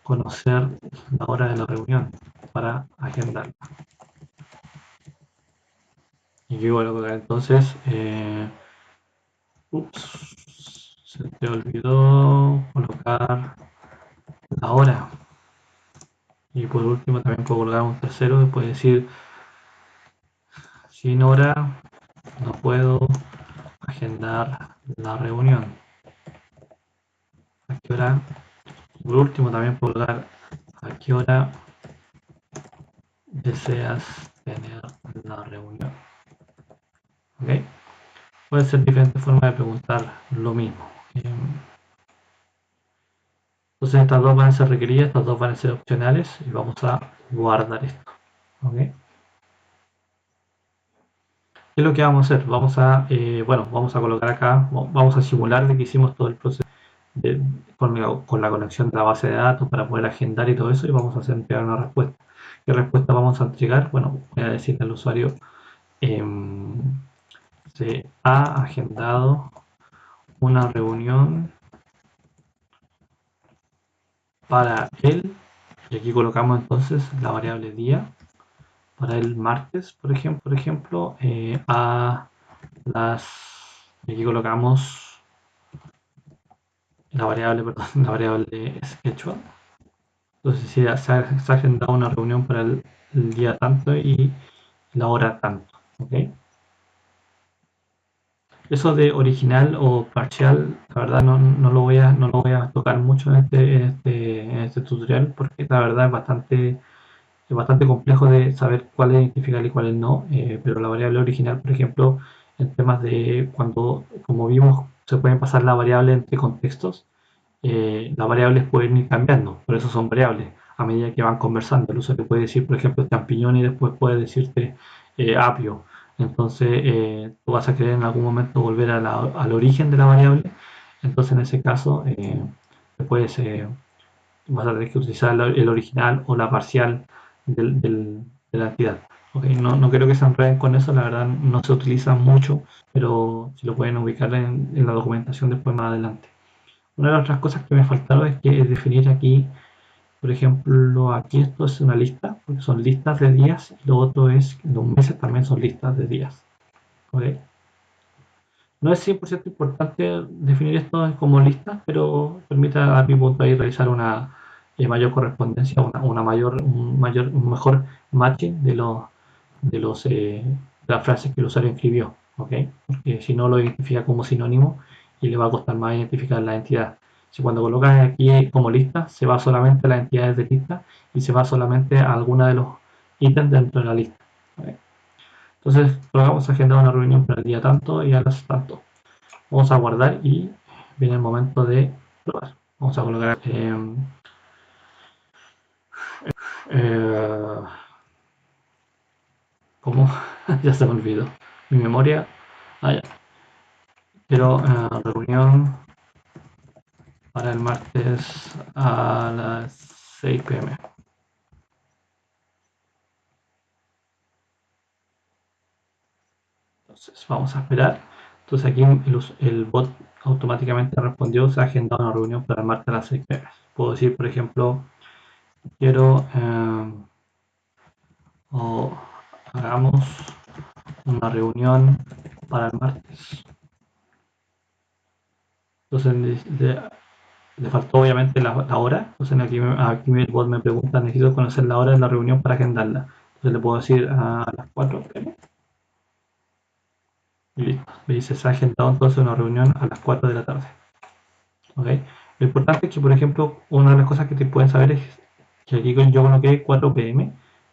conocer la hora de la reunión para agendarla. Y yo voy a colocar entonces, se te olvidó colocar la hora. Y por último también puedo colocar un tercero que puede decir, sin hora no puedo agendar la reunión. ¿A qué hora? Por último también puedo colocar a qué hora deseas tener la reunión. ¿Ok? Puede ser diferentes formas de preguntar lo mismo. Entonces estas dos van a ser requeridas, estas dos van a ser opcionales y vamos a guardar esto. ¿Okay? ¿Qué es lo que vamos a hacer? Vamos a colocar acá, vamos a simular de que hicimos todo el proceso con la conexión de la base de datos para poder agendar y todo eso y vamos a hacer entregar una respuesta. ¿Qué respuesta vamos a entregar? Bueno, voy a decirle al usuario se ha agendado una reunión para él, y aquí colocamos entonces la variable día, para el martes, por ejemplo, a las, aquí colocamos la variable, perdón, la variable schedule. Entonces si se ha agendado una reunión para el día tanto y la hora tanto. ¿Okay? Eso de original o parcial, la verdad no lo voy a tocar mucho en este tutorial porque la verdad es bastante complejo de saber cuál es identificar y cuál es no, pero la variable original, por ejemplo, en temas de cuando, como vimos, se pueden pasar la variable entre contextos, las variables pueden ir cambiando, por eso son variables, a medida que van conversando. El usuario puede decir, por ejemplo, champiñón y después puede decirte apio. Entonces, tú vas a querer en algún momento volver al origen de la variable. Entonces, en ese caso, puedes, vas a tener que utilizar el original o la parcial de la entidad. Okay, no creo que se enreden con eso, la verdad no se utiliza mucho, pero si lo pueden ubicar en la documentación después más adelante. Una de las otras cosas que me faltaron es que es definir aquí, por ejemplo, aquí esto es una lista, porque son listas de días, y lo otro es que los meses también son listas de días. ¿Okay? No es 100% importante definir esto como listas, pero permite a mi punto ahí realizar una mayor correspondencia, un mejor matching de las frases que el usuario escribió. ¿Okay? Porque si no lo identifica como sinónimo y le va a costar más identificar la entidad. Si cuando colocas aquí como lista, se va solamente a las entidades de lista y se va solamente a alguna de los ítems dentro de la lista. ¿Vale? Entonces, vamos a agendar una reunión para el día tanto y a las tanto. Vamos a guardar y viene el momento de probar. Vamos a colocar eh, ¿cómo? Ya se me olvidó. Mi memoria. Ah, ya. Quiero reunión para el martes a las 6 pm. Entonces vamos a esperar. Entonces aquí el bot automáticamente respondió, se ha agendado una reunión para el martes a las 6 pm. Puedo decir, por ejemplo, quiero o hagamos una reunión para el martes. Entonces le faltó obviamente la hora. Entonces aquí el bot me pregunta, necesito conocer la hora de la reunión para agendarla. Entonces le puedo decir a las 4 pm. Y listo. Me dice, se ha agendado entonces una reunión a las 4 de la tarde. ¿Okay? Lo importante es que, por ejemplo, una de las cosas que te pueden saber es que aquí yo coloqué 4 pm,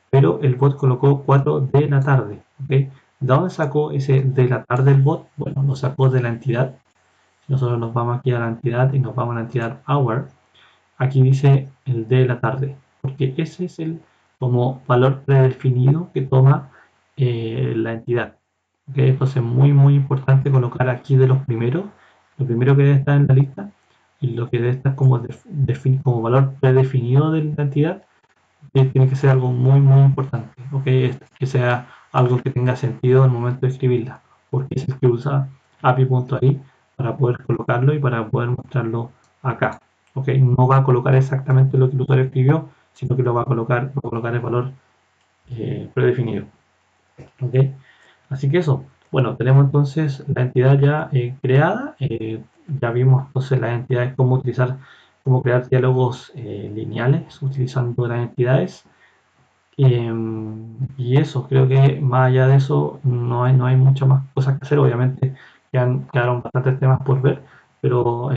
pero el bot colocó 4 de la tarde. ¿Okay? ¿De dónde sacó ese de la tarde el bot? Bueno, lo sacó de la entidad. Nosotros nos vamos aquí a la entidad y nos vamos a la entidad hour. Aquí dice el de la tarde, porque ese es el como valor predefinido que toma la entidad. ¿Okay? Entonces es muy importante colocar aquí de los primeros, lo primero que debe estar en la lista y lo que debe estar como, como valor predefinido de la entidad, tiene que ser algo muy importante, ¿okay? Que sea algo que tenga sentido al momento de escribirla, porque es el que usa api.ai para poder colocarlo y para poder mostrarlo acá. ¿Okay? No va a colocar exactamente lo que el usuario escribió, sino que lo va a colocar el valor predefinido. ¿Okay? Así que eso. Bueno, tenemos entonces la entidad ya creada. Ya vimos entonces las entidades, cómo crear diálogos lineales utilizando las entidades. Y eso, creo que más allá de eso no hay muchas más cosas que hacer. Obviamente quedaron bastantes temas por ver, pero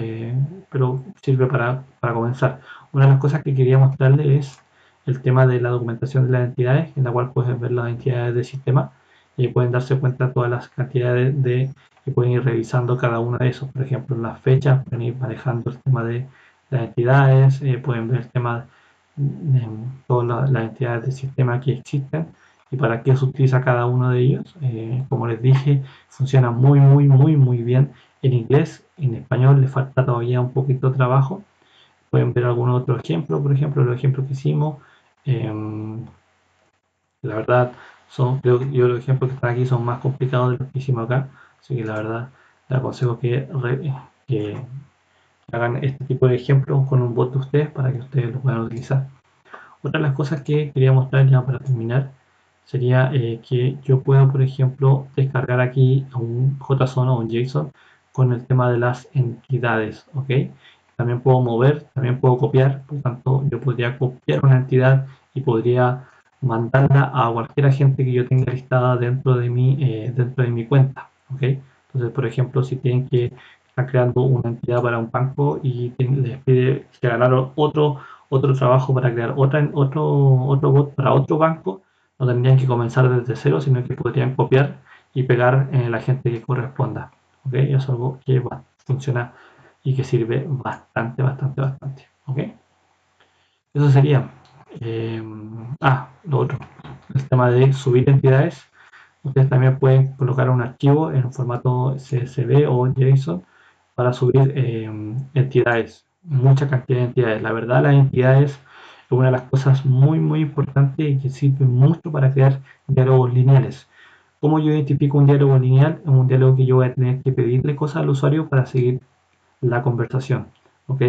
sirve para comenzar. Una de las cosas que quería mostrarles es el tema de la documentación de las entidades, en la cual pueden ver las entidades del sistema y pueden darse cuenta de todas las cantidades que pueden ir revisando cada una de esos. Por ejemplo, las fechas, pueden ir manejando el tema de las entidades, pueden ver el tema de todas las entidades del sistema que existen y para qué se utiliza cada uno de ellos. Como les dije, funciona muy bien en inglés. En español le falta todavía un poquito de trabajo. Pueden ver algún otro ejemplo, por ejemplo, los ejemplos que hicimos. La verdad, creo que los ejemplos que están aquí son más complicados de los que hicimos acá. Así que la verdad, les aconsejo que hagan este tipo de ejemplos con un bot de ustedes para que ustedes lo puedan utilizar. Otra de las cosas que quería mostrar ya para terminar sería que yo puedo, por ejemplo, descargar aquí un JSON o un JSON con el tema de las entidades, ¿ok? También puedo mover, también puedo copiar, por tanto, yo podría copiar una entidad y podría mandarla a cualquier agente que yo tenga listada dentro de mi cuenta, ¿ok? Entonces, por ejemplo, si tienen que estar creando una entidad para un banco y les pide que ganaron otro trabajo para crear otro bot para otro banco, no tendrían que comenzar desde cero, sino que podrían copiar y pegar en la gente que corresponda. ¿Ok? Eso es algo que funciona y que sirve bastante. ¿Ok? Eso sería. Lo otro, el tema de subir entidades. Ustedes también pueden colocar un archivo en un formato CSV o JSON para subir entidades, mucha cantidad de entidades. La verdad, las entidades es una de las cosas muy importantes y que sirve mucho para crear diálogos lineales. ¿Cómo yo identifico un diálogo lineal? Es un diálogo que yo voy a tener que pedirle cosas al usuario para seguir la conversación. ¿Ok?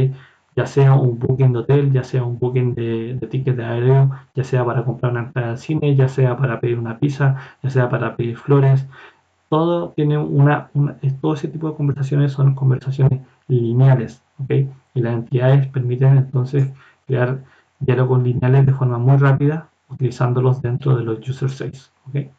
Ya sea un booking de hotel, ya sea un booking de tickets de aéreo, ya sea para comprar una entrada al cine, ya sea para pedir una pizza, ya sea para pedir flores, todo tiene todo ese tipo de conversaciones son conversaciones lineales, ¿ok? Y las entidades permiten entonces crear diálogos lineales de forma muy rápida utilizándolos dentro de los user space, ¿ok?